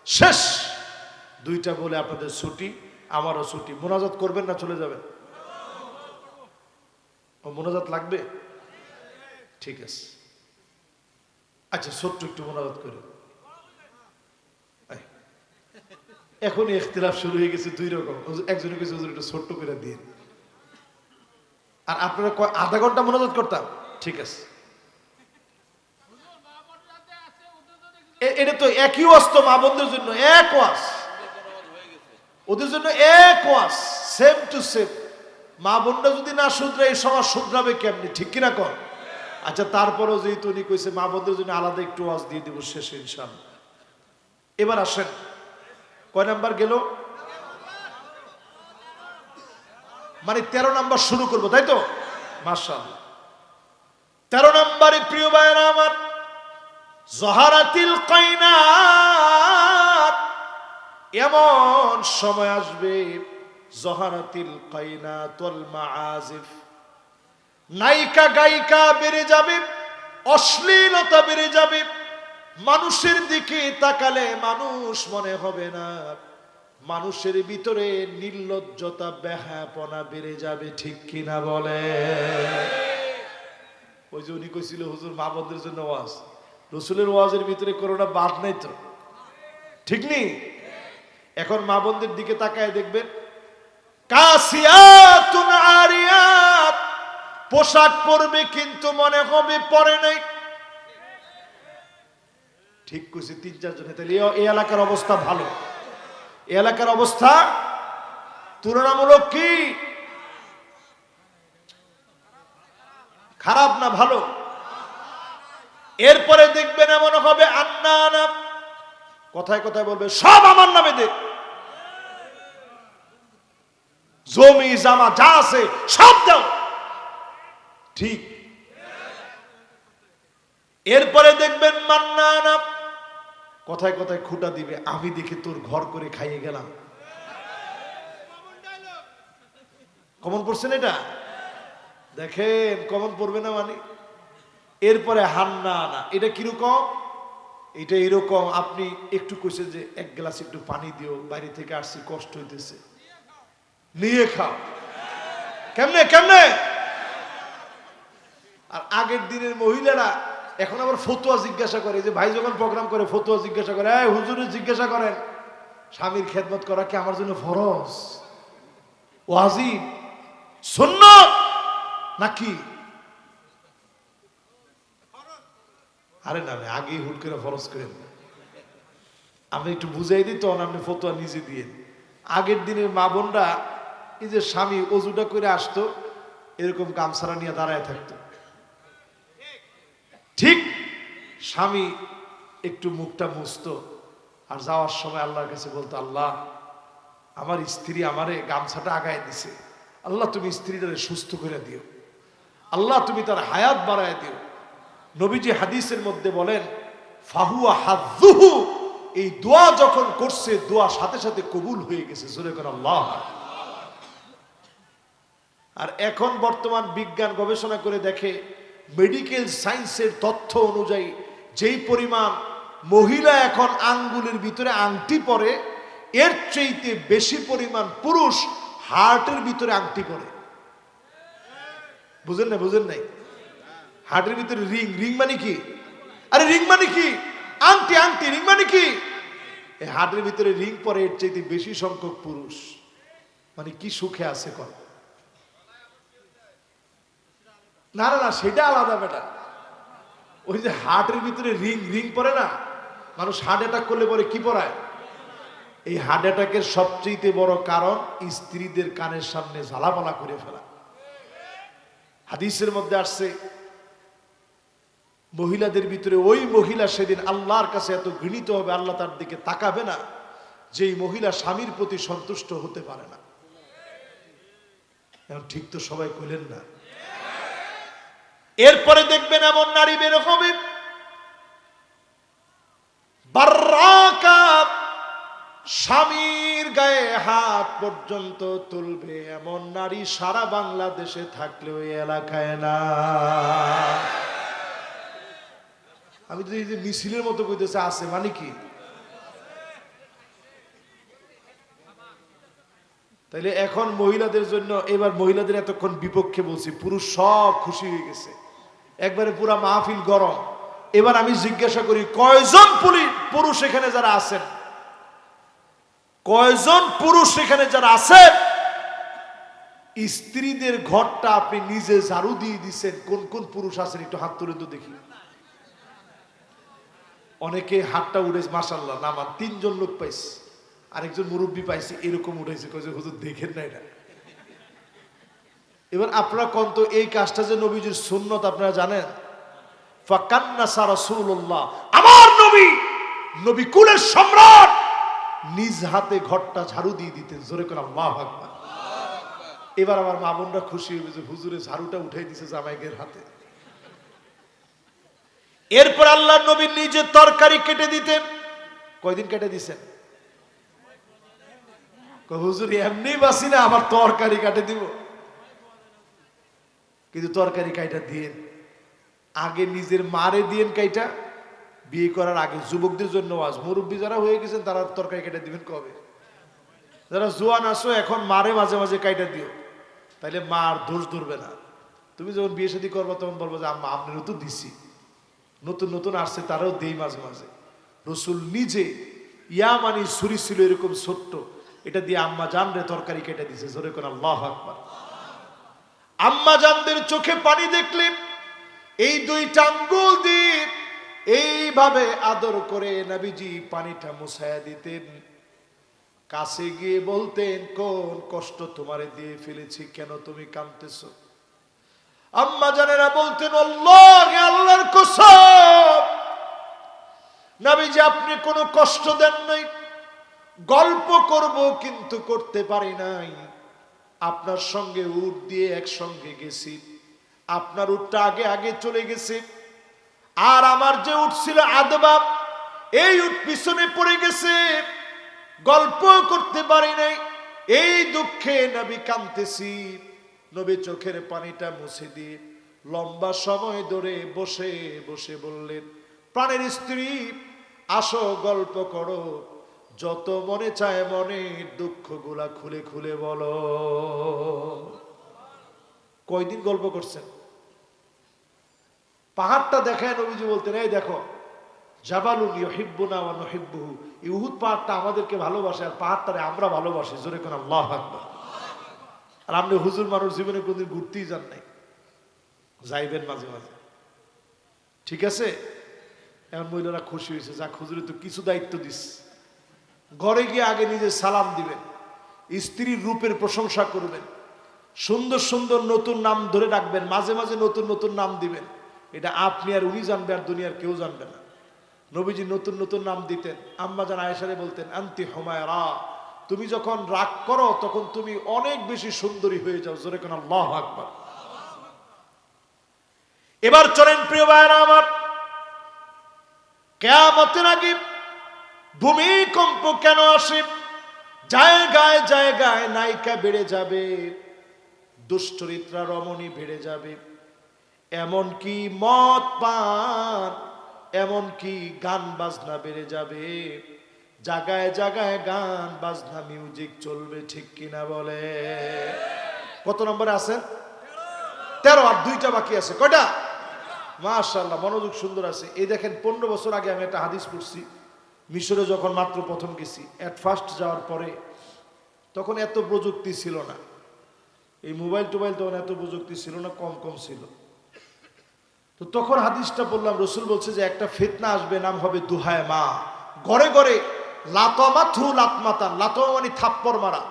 শেষ 2টা বলে আপনাদের ছুটি, আমারও ছুটি। মোনাজাত করবেন না চলে যাবেন? ও মোনাজাত লাগবে? ঠিক আছে, আচ্ছা ছোট্ট একটু মোনাজাত করে। এখনই ইখতিলাফ শুরু হয়ে গেছে 2 রকম, একজনে কিছু একটু ছোট্ট করে দিয়ে। আর আপনারা আধা ঘন্টা মোনাজাত করতাম? ঠিক আছে, এটা তো একই ওয়াজ তো মা বোনদের জন্য, এক ওয়াজ, ওদের জন্য এক ওয়াজ, সেম টু সেম। মা বোনরা যদি না শুধরে এই সমাজ শুধরাবে কেমনি, ঠিক কিনা কর? আচ্ছা, তারপরও যেহেতু উনি কইছে মা বোনদের জন্য আলাদা একটু ওয়াজ দিয়ে দিব শেষে ইনশাআল্লাহ। এবার আসেন, কয় নাম্বার গেল? মানে 13 নাম্বার শুরু করব, তাই তো? মাশাআল্লাহ। 13 নাম্বারে প্রিয় ভাইরা আমার, জহারাতিল কায়নাত, এমন সময় আসবে, জহারাতিল কায়নাত ওয়াল মাআজিফ, নায়িকা গায়িকা বেড়ে যাবে, অশ্লীলতা বেড়ে যাবে, মানুষের দিকে তাকালে মানুষ মনে হবে না, মানুষের ভিতরে নির্লজ্জতা বেহায়াপনা বেড়ে যাবে, ঠিক কিনা বলে? ওই যে উনি কইছিল হুজুর মা বোনদের জন্য ওয়াজ, রসুলের ওয়াজের ভিতরে কোনোটা বাদ নাই তো, ঠিক নেই? এখন মা বোনদের দিকে তাকায় দেখবেন, কাসিয়াতুন আরিয়াত, পোশাক পরবে কিন্তু মনে হবে পরে নাই। ঠিক কইছে 3-4 জনে। তাহলে এই এলাকার অবস্থা ভালো, এই এলাকার অবস্থা তুলনামূলক কি খারাপ না ভালো? এরপরে দেখবেন এমন হবে আন্নানা, কথায় কথায় বলবে সব আমার নামে দে, জমি জামা যা আছে সব দাও, ঠিক? এরপরে দেখবেন মান্নানা, কথায় কথায় খুঁটা দিবে, আমি দেখে তোর ঘর করে খাইয়ে গেলাম। কমন পড়ছেন এটা? দেখেন কমন পড়বে না মানে? এরপরে হান্নানা, এটা কিরকম? এটা এরকম, আপনি একটু কইছেন যে এক গ্লাস একটু পানি দিও, বাইরে থেকে আসছি কষ্ট হইতেছে, নিয়ে খাও। কেমনে কেমনে? আর আগের দিনের মহিলারা এখন আবার ফতুয়া জিজ্ঞাসা করে, যে ভাই যখন প্রোগ্রাম করে ফতুয়া জিজ্ঞাসা করে, এই হুজুরে জিজ্ঞাসা করেন স্বামীর খেদমত করা কি আমার জন্য ফরজ, ওয়াজিব, সুন্নাত নাকি? আরে না, আগেই হুট করে ফরজ করেন, আমি একটু বুঝাই দিই তখন আপনি ফতুয়া নিজে দিয়ে। আগের দিনের মা বোনরা এই যে স্বামী অজুটা করে আসতো, এরকম গামছাড়া নিয়ে দাঁড়ায় থাকতো, ঠিক? স্বামী একটু মুখটা মুছতো, আর যাওয়ার সময় আল্লাহর কাছে বলতো, আল্লাহ আমার স্ত্রী আমারে গামছাটা আগায় দিছে, আল্লাহ তুমি স্ত্রীটারে সুস্থ করে দিও, আল্লাহ তুমি তার হায়াত বাড়ায় দিও। নবীজি হাদিসের মধ্যে বলেন, ফাহুয়া হাযুহু, এই দোয়া যখন করছে দোয়া সাথে সাথে কবুল হয়ে গেছে, জোরে করে আল্লাহ। আর এখন বর্তমান বিজ্ঞান গবেষণা করে দেখে, মেডিকেল সায়েন্সের তথ্য অনুযায়ী যেই পরিমাণ মহিলা এখন আঙ্গুলের ভিতরে আংটি পরে, এর চাইতে বেশি পরিমাণ পুরুষ হার্টের ভিতরে আংটি পরে। বুঝেন না? বুঝেন নাই? হার্টের ভিতরে রিং, রিং মানে কি? আরে রিং মানে কি? আংটি, আংটি, রিং মানে কি? এই হার্টের ভিতরে রিং পরে এর চাইতে বেশি সংখ্যক পুরুষ। মানে কি সুখে আছে কর? না না না, সেটা আলাদা বেটা। ওই যে হার্টের ভিতরে রিং, রিং পরে না, মানুষ হার্ট অ্যাটাক করলে পরে কি পরায়? এই হার্ট অ্যাটাকের সবচেয়ে বড় কারণ স্ত্রীদের কানের সামনে ঝালাপালা করে ফেলা। হাদিসের মধ্যে আসছে, মহিলাদের ভিতরে ওই মহিলা সেদিন আল্লাহর কাছে এত ঘৃণিত হবে, আল্লাহ তার দিকে তাকাবে না, যেই মহিলা স্বামীর প্রতি সন্তুষ্ট হতে পারে না। এখন ঠিক তো সবাই কইলেন না? এরপরে দেখবেন এমন নারী বের হবে, বাররাকা, স্বামীর গায়ে হাত পর্যন্ত তুলবে, এমন নারী সারা বাংলাদেশে থাকলেও এই এলাকায় না। আমি তো এই যে মিছিলের মতো কইতেছে আছে, মানে কি? তাইলে এখন মহিলাদের জন্য, এবার মহিলাদের এতক্ষণ বিপক্ষে বলছি, পুরুষ সব খুশি হয়ে গেছে, একবারে পুরা মাহফিল গরম। এবার আমি জিজ্ঞাসা করি, কয়জন পুরুষ এখানে যারা আছেন, কয়জন পুরুষ এখানে যারা আছেন, স্ত্রীদের ঘরটা আপনি নিজে ঝাড়ু দিয়ে দিচ্ছেন? কোন কোন পুরুষ আছেন একটু হাত তুলে তো দেখি। অনেকে হাতটা উঠেছে, মাশাআল্লাহ নামান 3 জন লোক পাইছে, আরেকজন মুরব্বী পাইছে, এরকম উঠেছে, কইছে হুজুর দেখেন না এটা। এবার আপনারা কোন তো এই কাজটা যে নবীজির সুন্নত আপনারা জানেন? ফাকান্নাসা রাসূলুল্লাহ, আমার নবী, নবী কুলের সম্রাট, নিজ হাতে ঘরটা ঝাড়ু দিয়ে দিতেন। জোরে করে আল্লাহু আকবার। এবার আমার মা বোনরা খুশি হয়ে যে হুজুরে ঝাড়ুটা উঠাই দিছে জামাইয়ের হাতে। এরপর আল্লাহর নবী নিজে তরকারি কেটে দিতেন। কয়দিন কেটে দিছেন? হুজুর এমনি বাসি না, আবার তরকারি কাটে দিব। কিন্তু তরকারি কাইটা দিয়েন, আগে নিজের মারে দিয়েন কাইটা, বিয়ে করার আগে। যুবকদের জন্য আজ, মুরব্বী যারা হয়ে গেছেন তারা তরকারি কেটে দিবেন কবে? যারা জোয়ান আসো এখন মারে মাঝে মাঝে কাইটা দিও, তাইলে মা আর দোষ ধরবে না। তুমি যখন বিয়ে শাদী করবো তখন বলবো যে আম্মা আপনারও তো দিছি, নতুন নতুন আসছে তারাও দেই মাঝে মাঝে। রসুল নিজে ইয়ামানি ছুরি ছিল এরকম ছোট্ট, এটা দিয়ে আম্মা জানরে তরকারি কেটে দিছে। জোরে করে আল্লাহু আকবার। আম্মা জানদের চোখে পানি দেখলে এই 2টা আঙ্গুল দিয়ে এইভাবে আদর করে নবীজি পানিটা মুছায়া দিতেন। কাছে গিয়ে বলতেন, কোন কষ্ট তোমারে দিয়ে ফেলেছি, কেন তুমি কাঁদতেছো? আম্মা জানেরা বলতেন, আল্লাহে, আল্লাহর কসম, নবীজি আপনি কোনো কষ্ট দেন নাই। গল্প করব কিন্তু করতে পারি নাই। আপনার সঙ্গে উট দিয়ে একসঙ্গে গেছি, আপনার উটটা আগে আগে চলে গেছে, আর আমার যে উট ছিল আদবা, এই উট পিছনে পড়ে গেছে, গল্প করতে পারি নাই। এই দুঃখে নবী কাঁদতেছি। নবী চোখের পানিটা মুছে দিয়ে লম্বা সময় ধরে বসে বসে বললেন, প্রাণের স্ত্রী, আসো গল্প করো, যত মনে চায় মনের দুঃখগুলা খুলে খুলে বলো। কয়দিন গল্প করছেন? পাহাড়টা দেখায় নবীজি বলতেন, এই দেখো, জাবালুন ইউহিব্বুনা ওয়া নুহিব্বুহু, এই উহুদ পাহাড়টা আমাদেরকে ভালোবাসে আর পাহাড়টারে আমরা ভালোবাসি। জোরে কোন আল্লাহু আকবার। আর আপনি হুজুর মানুষ, জীবনে কোনদিন ঘুরতেই যান নাই, যাইবেন মাঝে মাঝে, ঠিক আছে? এখন মহিলারা খুশি হয়েছে, যাক হুজুরে তো কিছু দায়িত্ব দিস। ঘরে গিয়ে আগে নিজে সালাম দিবেন, স্ত্রীর রূপের প্রশংসা করবেন, সুন্দর সুন্দর নতুন নাম ধরে রাখবেন, মাঝে মাঝে নতুন নতুন নাম দিবেন। এটা আপনি আর উনি জানবে, আর দুনিয়ার কেউ জানবে না। নবীজি নতুন নতুন নাম দিতেন। আম্মা জান আয়েশারে বলতেন, আনতি হুমায়রা, তুমি যখন রাগ করো তখন তুমি অনেক বেশি সুন্দরী হয়ে যাও। জোরে কোন আল্লাহু আকবার। এবার চলেন প্রিয় ভাইরা আমার, কিয়ামতের আগে ভূমিকম্প কেন আসে? জায়গায় জায়গায় নায়িকা বেড়ে যাবে, দুশ্চরিত্রা রমণী বেড়ে যাবে, এমনকি মদ পান, এমনকি গান বাজনা বেড়ে যাবে। জায়গায় জায়গায় গান বাজনা মিউজিক চলবে, ঠিক কিনা বলে? কত নম্বরে আছেন? 13, আর 2টা বাকি আছে। কয়টা? মাশাআল্লাহ, মনোযোগ সুন্দর আছে। এই দেখেন, 15 বছর আগে আমি একটা হাদিস পড়ছি। মিশরে যখন মাত্র প্রথম গেছি, এট ফার্স্ট যাওয়ার পরে, তখন এত প্রযুক্তি ছিল না, এই মোবাইল টোবাইল তখন এত প্রযুক্তি ছিল না, কম কম ছিল। তো তখন হাদিসটা বললাম, রসুল বলছে যে একটা ফিতনা আসবে, নাম হবে দুহায় মা। ঘরে ঘরে লাতমা থু লাতমাতান, লাতমা মানে থাপ্পড় মারা।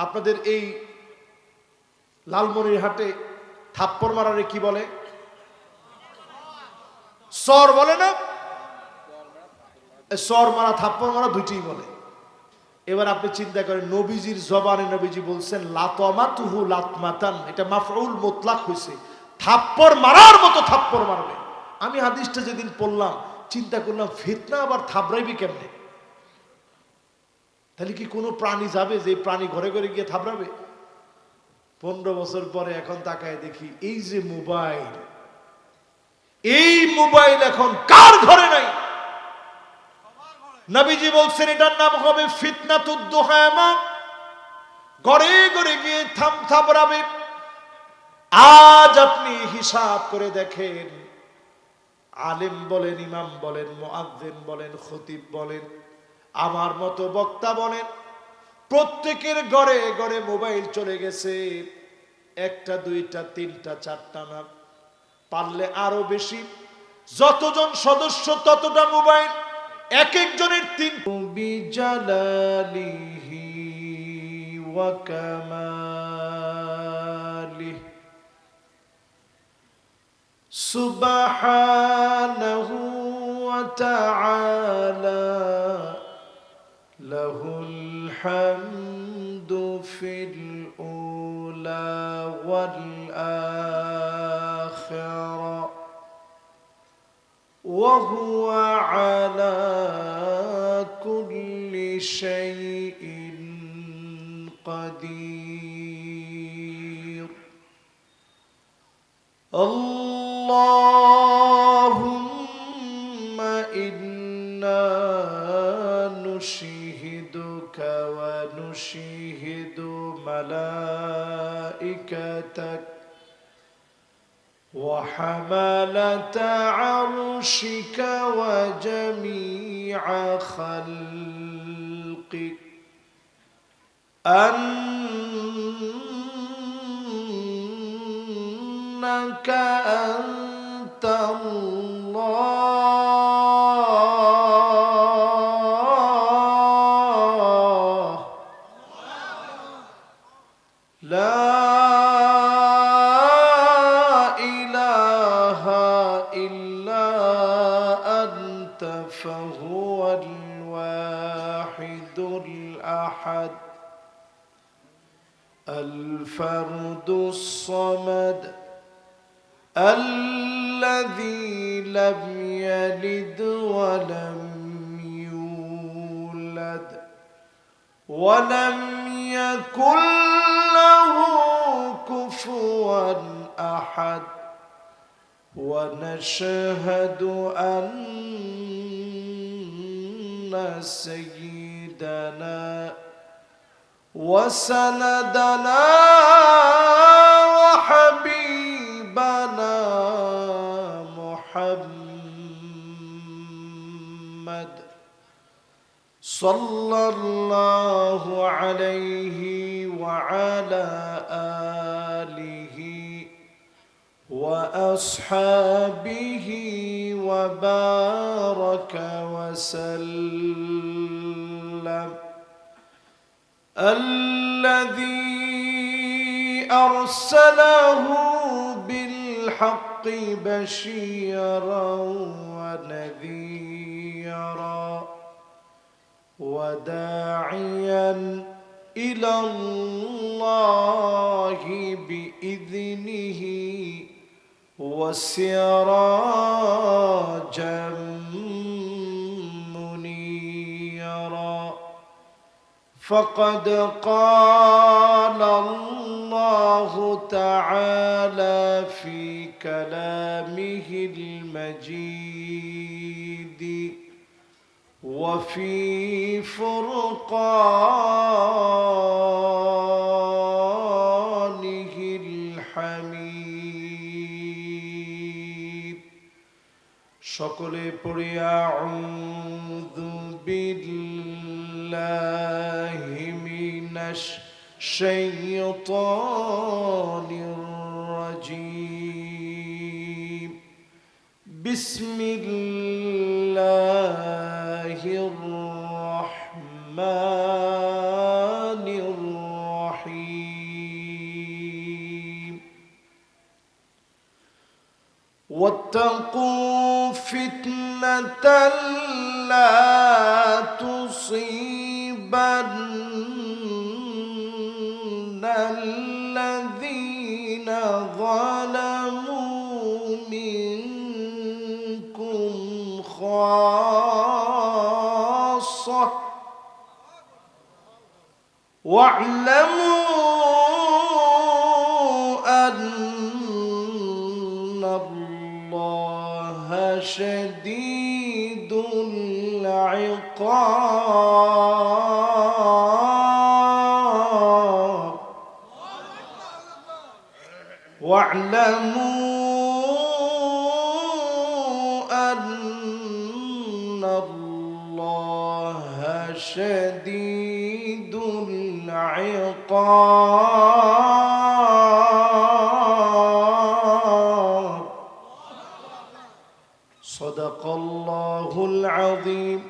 আপনাদের এই লালমনিরহাটে থাপ্পড় মারারে কি বলে? সর বলে না? সর মারা, থাপ্পড় মারা দুইটাই বলে। এবার আপনি চিন্তা করেন, নবীজির জবানে নবীজি বলছেন লাতমাতুহু লাতমাতান, এটা মাফউল মুতলাক হয়েছে, থাপ্পড় মারার মতো থাপ্পড় মারবে। আমি হাদিসটা যেদিন পড়লাম চিন্তা করলাম, ফিতনা আবার থাবড়াইবি কেমনে? তাহলে কি কোনো প্রাণী যাবে যে প্রাণী ঘরে ঘরে গিয়ে থাবড়াবে? 15 বছর পরে এখন তাকায় দেখি, এই যে মোবাইল, এই মোবাইল এখন কার ঘরে নাই? নবীজি বলছেন এটার নাম হবে ফিতনাতুদ দুহামা, ঘরে ঘরে গিয়ে থাবড়াবে। আজ আপনি হিসাব করে দেখেন, আলেম বলেন, ইমাম বলেন, মুয়াজ্জিন বলেন, খতিব বলেন, আমার মতো বক্তা বলেন, প্রত্যেকের ঘরে ঘরে মোবাইল চলে গেছে। 1টা 2টা 3টা 4টা না, পারলে আরো বেশি। যতজন সদস্য ততটা মোবাইল, এক একজনের তিন বিজালালিহি ওয়া কামালিহি সুবহানাহু ওয়া তাআলা লাহুল হামদু ফিল উলা ওয়াল আখিরা ওয়া হুয়া আলা কুল্লি শাইইন কাদির اللهم إنا نشهدك ونشهد ملائكتك وحملة عرشك وجميع خلقك أنك أنت الله لا إله إلا أنت فهو الواحد الأحد الفرد الصمد الذي لم يلد ولم يولد ولم يكن له كفوا أحد ونشهد أن سيدنا وسندنا وحبيبنا محمد صلى الله عليه وعلى آله وأصحابه وبارك وسلم الذي أرسله بالحق بشيرا ونذيرا وداعيا إلى الله بإذنه وسراجا منيرا فقد قال الله تعالى في كلامه المجيد وفي فرقانه الحميد সকলে পড়ি আউযু বিল্লাহি মিনাশ শাইতানির রাজীম বিসমিল্লাহির রাহমানির রাহিম واتقوا فتنة لا تصيبن الذين ظلموا منكم خاصة واعلموا أن الله شديد العقاب واعلموا أن الله شديد العقاب صدق الله العظيم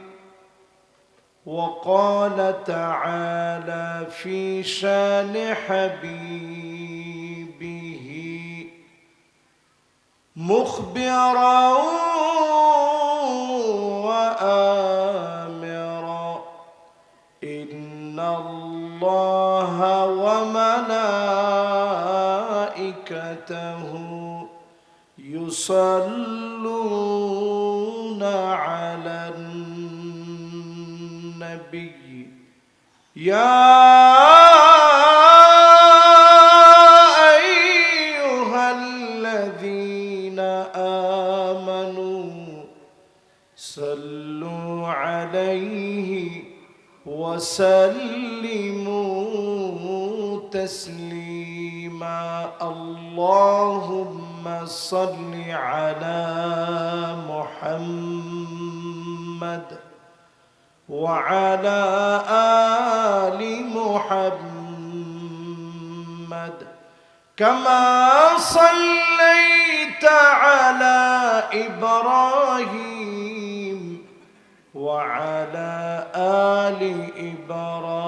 وقال تعالى في شان حبيبه مخبرا وآمرا إن الله وملائكته يصلون على النبي يا أيها الذين آمنوا صلوا عليه وسلموا تسليما اللهم صل على محمد وعلى آل محمد كما صليت على إبراهيم وعلى آل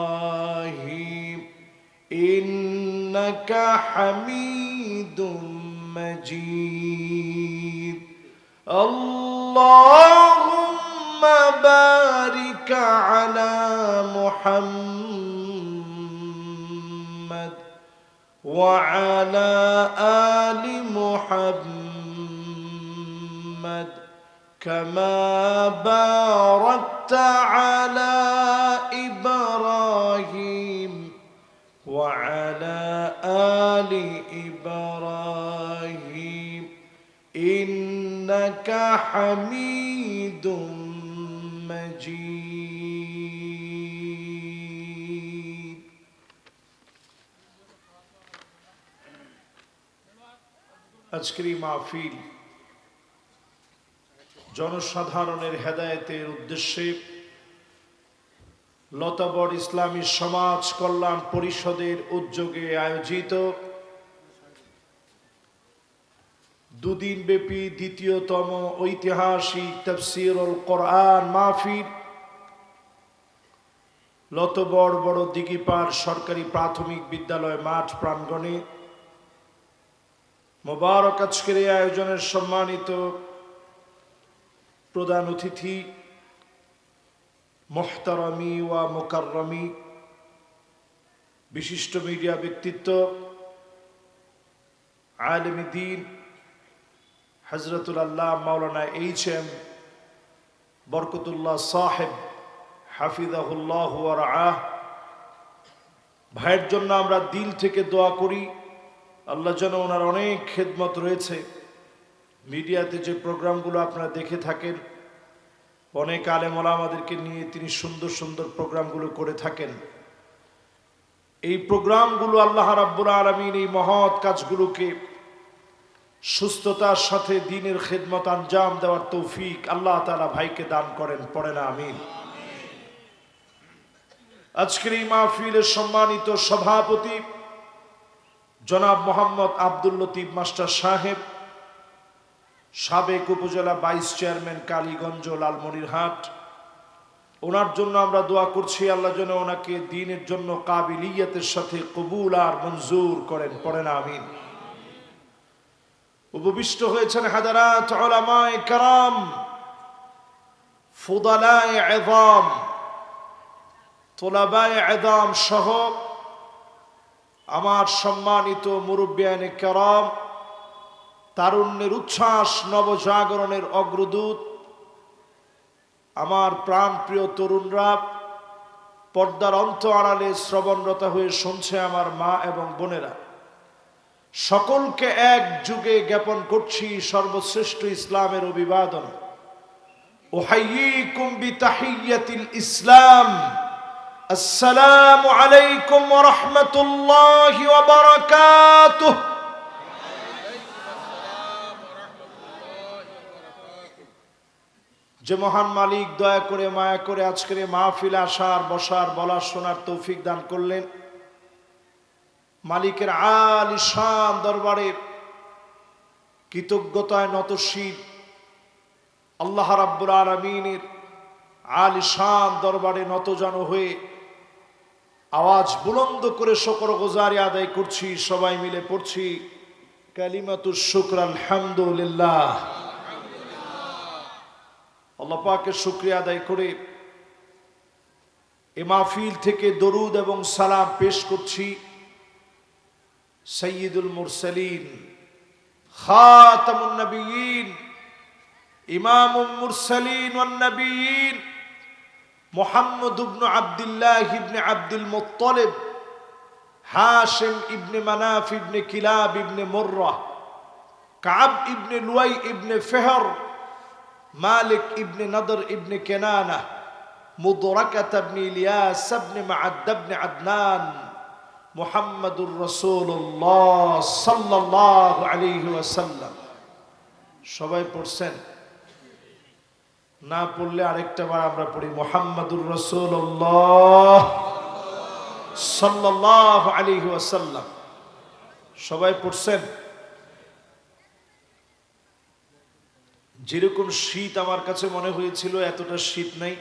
إبراهيم إنك حميد مجيد اللهم بارك على محمد وعلى آل محمد كما باركت على إبراهيم وعلى آل إبراهيم إنك حميد مجيد আজকের এই মাহফিল জনসাধারণের হেদায়েতের উদ্দেশ্যে লতাবর ইসলামী সমাজ কল্যাণ পরিষদের উদ্যোগে আয়োজিত দুদিনব্যাপী দ্বিতীয়তম ঐতিহাসিক তাফসীরুল কোরআন মাহফিল লতাবর বড় দিঘিপাড় সরকারি প্রাথমিক বিদ্যালয় মাঠ প্রাঙ্গণে মোবারক আজকের এই আয়োজনের সম্মানিত প্রধান অতিথি মুহতারামি ওয়া মুকাররমি বিশিষ্ট মিডিয়া ব্যক্তিত্ব আলেমে দ্বীন হযরতুল আল্লাহ মাওলানা এইচ.এম. বরকতুল্লাহ সাহেব হাফিজাহুল্লাহ ওয়া রাআহ ভাইয়ের জন্য আমরা দিল থেকে দোয়া করি আল্লাহ যেন ওনার অনেক খেদমত রয়েছে মিডিয়াতে যে প্রোগ্রামগুলো আপনারা দেখে থাকেন অনেক আলেম ওলামাদেরকে নিয়ে তিনি সুন্দর সুন্দর প্রোগ্রামগুলো করে থাকেন এই প্রোগ্রামগুলো আল্লাহ রাব্বুল আলামিন এই মহৎ কাজগুলোকে সুস্থতার সাথে দ্বীনের খেদমত আঞ্জাম দেওয়ার তৌফিক আল্লাহ তাআলা ভাইকে দান করেন পড়েন আমিন আজকের এই মাহফিলের সম্মানিত সভাপতি জনাব মোহাম্মদ আব্দুল লতিফ মাস্টার সাহেব সাবেক উপজেলা ভাইস চেয়ারম্যান কালীগঞ্জ লালমনিরহাট ওনার জন্য আমরা দোয়া করছি আল্লাহ যেন ওনাকে দ্বীনের জন্য কাবিলিয়তের সাথে কবুল আর মঞ্জুর করেন পড়েন আমিন উপবিষ্ট হয়েছেন হাজারাত উলামায়ে কেরাম ফুদালায়ে ইযাম তুলাবায়ে ইযাম সহ আমার সম্মানিত মুরব্বিয়ানে কেরাম তারুণ্যের উচ্ছ্বাস নবজাগরণের অগ্রদূত আমার প্রাণপ্রিয় তরুণরা পর্দার অন্ত আড়ালে শ্রবণরত হয়ে শুনছে আমার মা এবং বোনেরা সকলকে এক যুগে জ্ঞাপন করছি সর্বশ্রেষ্ঠ ইসলামের অভিবাদন উহাইয়িকুম বিতাহিয়্যাতিল ইসলাম আসসালামু আলাইকুম ওয়া রাহমাতুল্লাহি ওয়া বারাকাতুহু যে মহান মালিক দয়া করে মায়া করে আজকের মাহফিলে আসার বসার বলার শোনার তৌফিক দান করলেন মালিকের আলিশান দরবারে কৃতজ্ঞতায় নতশীল আল্লাহ রাব্বুল আলামিনের আলিশান দরবারে নতজানু হয়ে আওয়াজ বুলন্দ করে শুকরগুজারি আদায় করছি, সবাই মিলে পড়ছি কালিমাতুশ শুকর আলহামদুলিল্লাহ। আল্লাহ পাকের শুকরিয়া আদায় করে এ মাহফিল থেকে দরুদ এবং সালাম পেশ করছি সাইয়্যিদুল মুরসালিন, খাতামুন নবিয়্যিন, ইমামুল মুরসালিন ওয়ান নবিয়্যিন মুহাম্মদ ইবনে আব্দুল্লাহ ইবনে আব্দুল মুত্তালিব, হাশিম ইবনে মানাফ ইবনে কিলাব ইবনে মুররা, কাব ইবনে লুয়াই ইবনে ফিহর, মালিক ইবনে নদর ইবনে কেনানা, মুদরাকাত ইবনে ইলিয়াস ইবনে মাআদ ইবনে আদনান, মুহাম্মাদুর রাসূলুল্লাহ সাল্লাল্লাহু আলাইহি ওয়াসাল্লাম। সবাই পড়ছেন? না পড়লে আরেকটা বার আমরা পড়ি মুহাম্মাদুর রাসূলুল্লাহ সাল্লাল্লাহু আলাইহি ওয়াসাল্লাম। সবাই পড়ছেন? যেরকম শীত আমার কাছে মনে হয়েছিল এতটা শীত নাই,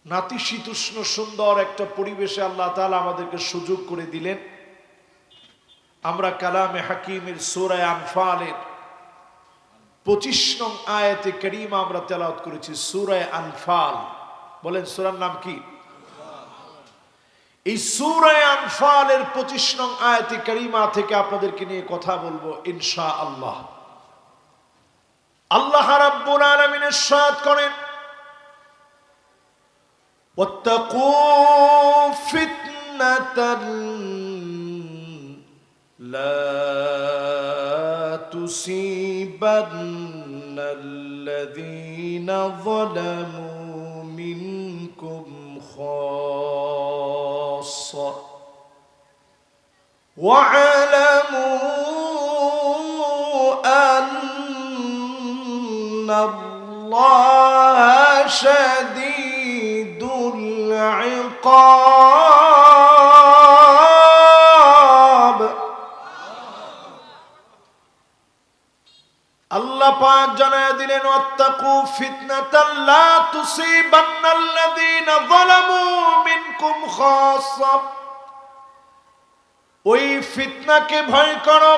নাতিশীতোষ্ণ সুন্দর একটা পরিবেশে আল্লাহ তাআলা আমাদেরকে সুযোগ করে দিলেন। আমরা কালামে হাকিমের সূরা আনফালের 25 নং আয়াতে কারিমা আমরা তেলাওয়াত করেছি। সূরা আনফাল, বলেন সূরার নাম কি? এই সূরা আনফালের 25 নং আয়াতে কারিমা থেকে আপনাদেরকে নিয়ে কথা বলবো ইনশাআল্লাহ। আল্লাহ রাব্বুল আলামিন ইরশাদ করেন, ওয়াত্তাকু ফিতনাতান লা তুসিবান্নাল্লাযীনা যালামু মিনকুম খাসসা ওয়া'লামু আন্নাল্লাহা শাদীদুল ইকাব। আল্লাহ পাক জানায় দিলেন, ওয়াত্তাকু ফিতনাতান লা তুসিবান্নাল্লাযীনা যালামু মিনকুম খাসসা। ওই ফিতনাকে ভয় করো,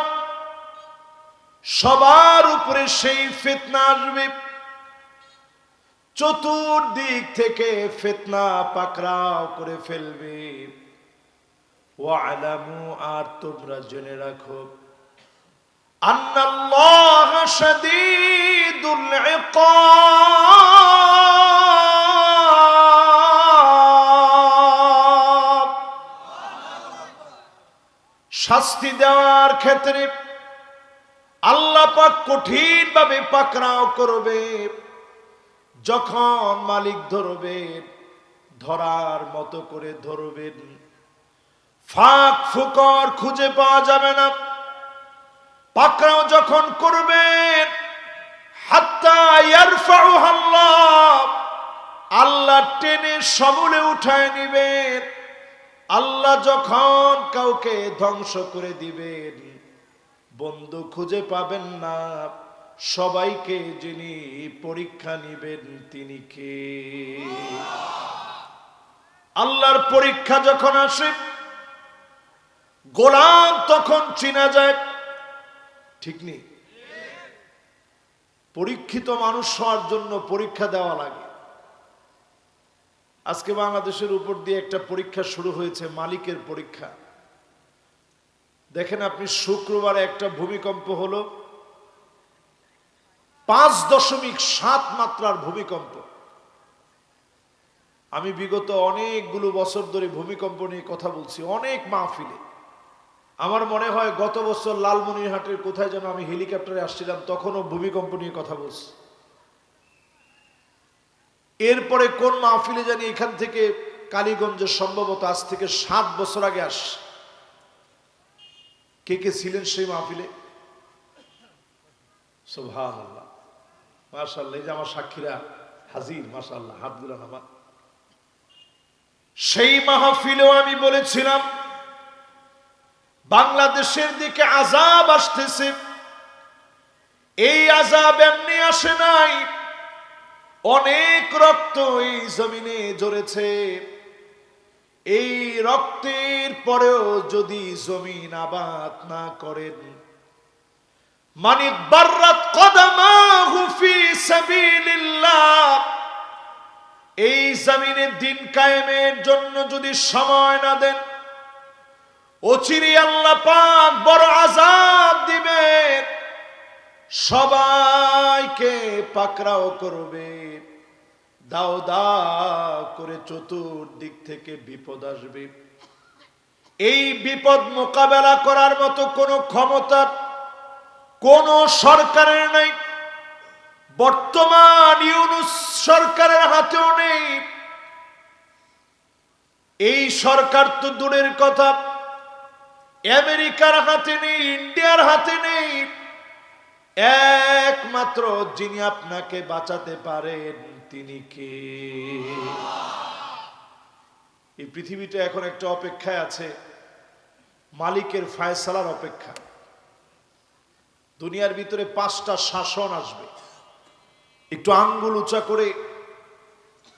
সবার উপরে সেই ফিতনা আসবে, চতুর্দিক থেকে ফিতনা পাকড়াও করে ফেলবে। ওয়া'লামু, আর তোমরা জেনে রাখো, আন্নাল্লাহা শাদীদুল ইকাব। শাস্তি দেওয়ার ক্ষেত্রে আল্লাহ পাক কঠিন ভাবে পাকড়াও করবে। যখন মালিক ধরবেন, ধরার মতো করে ধরবেন, ফাঁক ফুকর খুঁজে পাওয়া যাবে না। পাকড়াও যখন করবেন, হাত্তা ইয়ারফাউহা আল্লাহ, আল্লাহ টেনে সমূলে উঠায় নিবেন। আল্লাহ যখন কাউকে ধ্বংস করে দিবেন, বন্ধু খুঁজে পাবেন না। সবাইকে যিনি পরীক্ষা নিবেন তিনি কে? আল্লাহর পরীক্ষা যখন আসে, গোলাম তখন চিনা যায়, ঠিক নেই? পরীক্ষিত মানুষ হওয়ার জন্য পরীক্ষা দেওয়া লাগে। আজকে বাংলাদেশের উপর দিয়ে একটা পরীক্ষা শুরু হয়েছে, মালিকের পরীক্ষা। দেখেন আপনি, শুক্রবারে একটা ভূমিকম্প হলো, 5.7 মাত্রার ভূমিকম্প। আমি বিগত অনেকগুলো বছর ধরে ভূমিকম্প নিয়ে কথা বলছি অনেক মাহফিলে। আমার মনে হয় গত বছর লালমনিরহাটের কোথায় যেন আমি হেলিকপ্টারে আসছিলাম, তখনও ভূমিকম্প নিয়ে কথা বলছি। এরপরে কোন মাহফিলে জানি এখান থেকে কালীগঞ্জে, সম্ভবত আজ থেকে 7 বছর আগে আস। কে কে ছিলেন সেই মাহফিলে? সুবহানাল্লাহ, মাশাআল্লাহ। এই যে আমার সাক্ষীরা হাজির, মাশাআল্লাহ, হাত গুলান আমার। সেই মাহফিলেও আমি বলেছিলাম, বাংলাদেশের দিকে আযাব আসতেছে। এই আযাব এমনি আসে নাই, অনেক রক্ত এই জমিনে ঝরেছে। এই রক্তের পরেও যদি জমিন আবাদ না করেন, মানি বাররাত কদমাহু ফি সাবিলিল্লাহ, এই জমিনে দিন কায়েমের জন্য যদি সময় না দেন, অচিরে আল্লাহ পাক বড় আযাব দিবেন, সবাইকে পাকড়াও করবে, দাও দাও করে চতুর্দিক থেকে বিপদ আসবে। এই বিপদ মোকাবেলা করার মতো কোনো ক্ষমতা কোন সরকারের নাই, বর্তমান ইউনূস সরকারের হাতেও নেই। এই সরকার তো দূরের কথা, আমেরিকার হাতে নেই, ইন্ডিয়ার হাতে নেই। একমাত্র যিনি আপনাকে বাঁচাতে পারেন তিনি কে? এই পৃথিবীটা এখন একটা অপেক্ষায় আছে, মালিকের ফায়সালার অপেক্ষা। দুনিয়ার ভিতরে 5টা শাসন আসবে। একটু আঙ্গুল উঁচা করে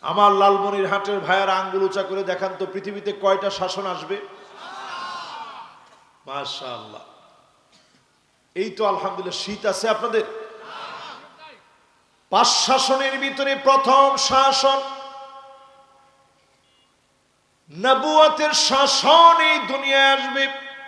আমার লালমনিরহাটের ভাইয়ার আঙ্গুল উঁচা করে দেখান তো, পৃথিবীতে কয়টা শাসন আসবে? মাশাআল্লাহ। এই তো আলহামদুলিল্লাহ শীত আছে আপনাদের। 5 শাসনের ভিতরে প্রথম শাসন নবুয়তের শাসন এই দুনিয়ায় আসবে।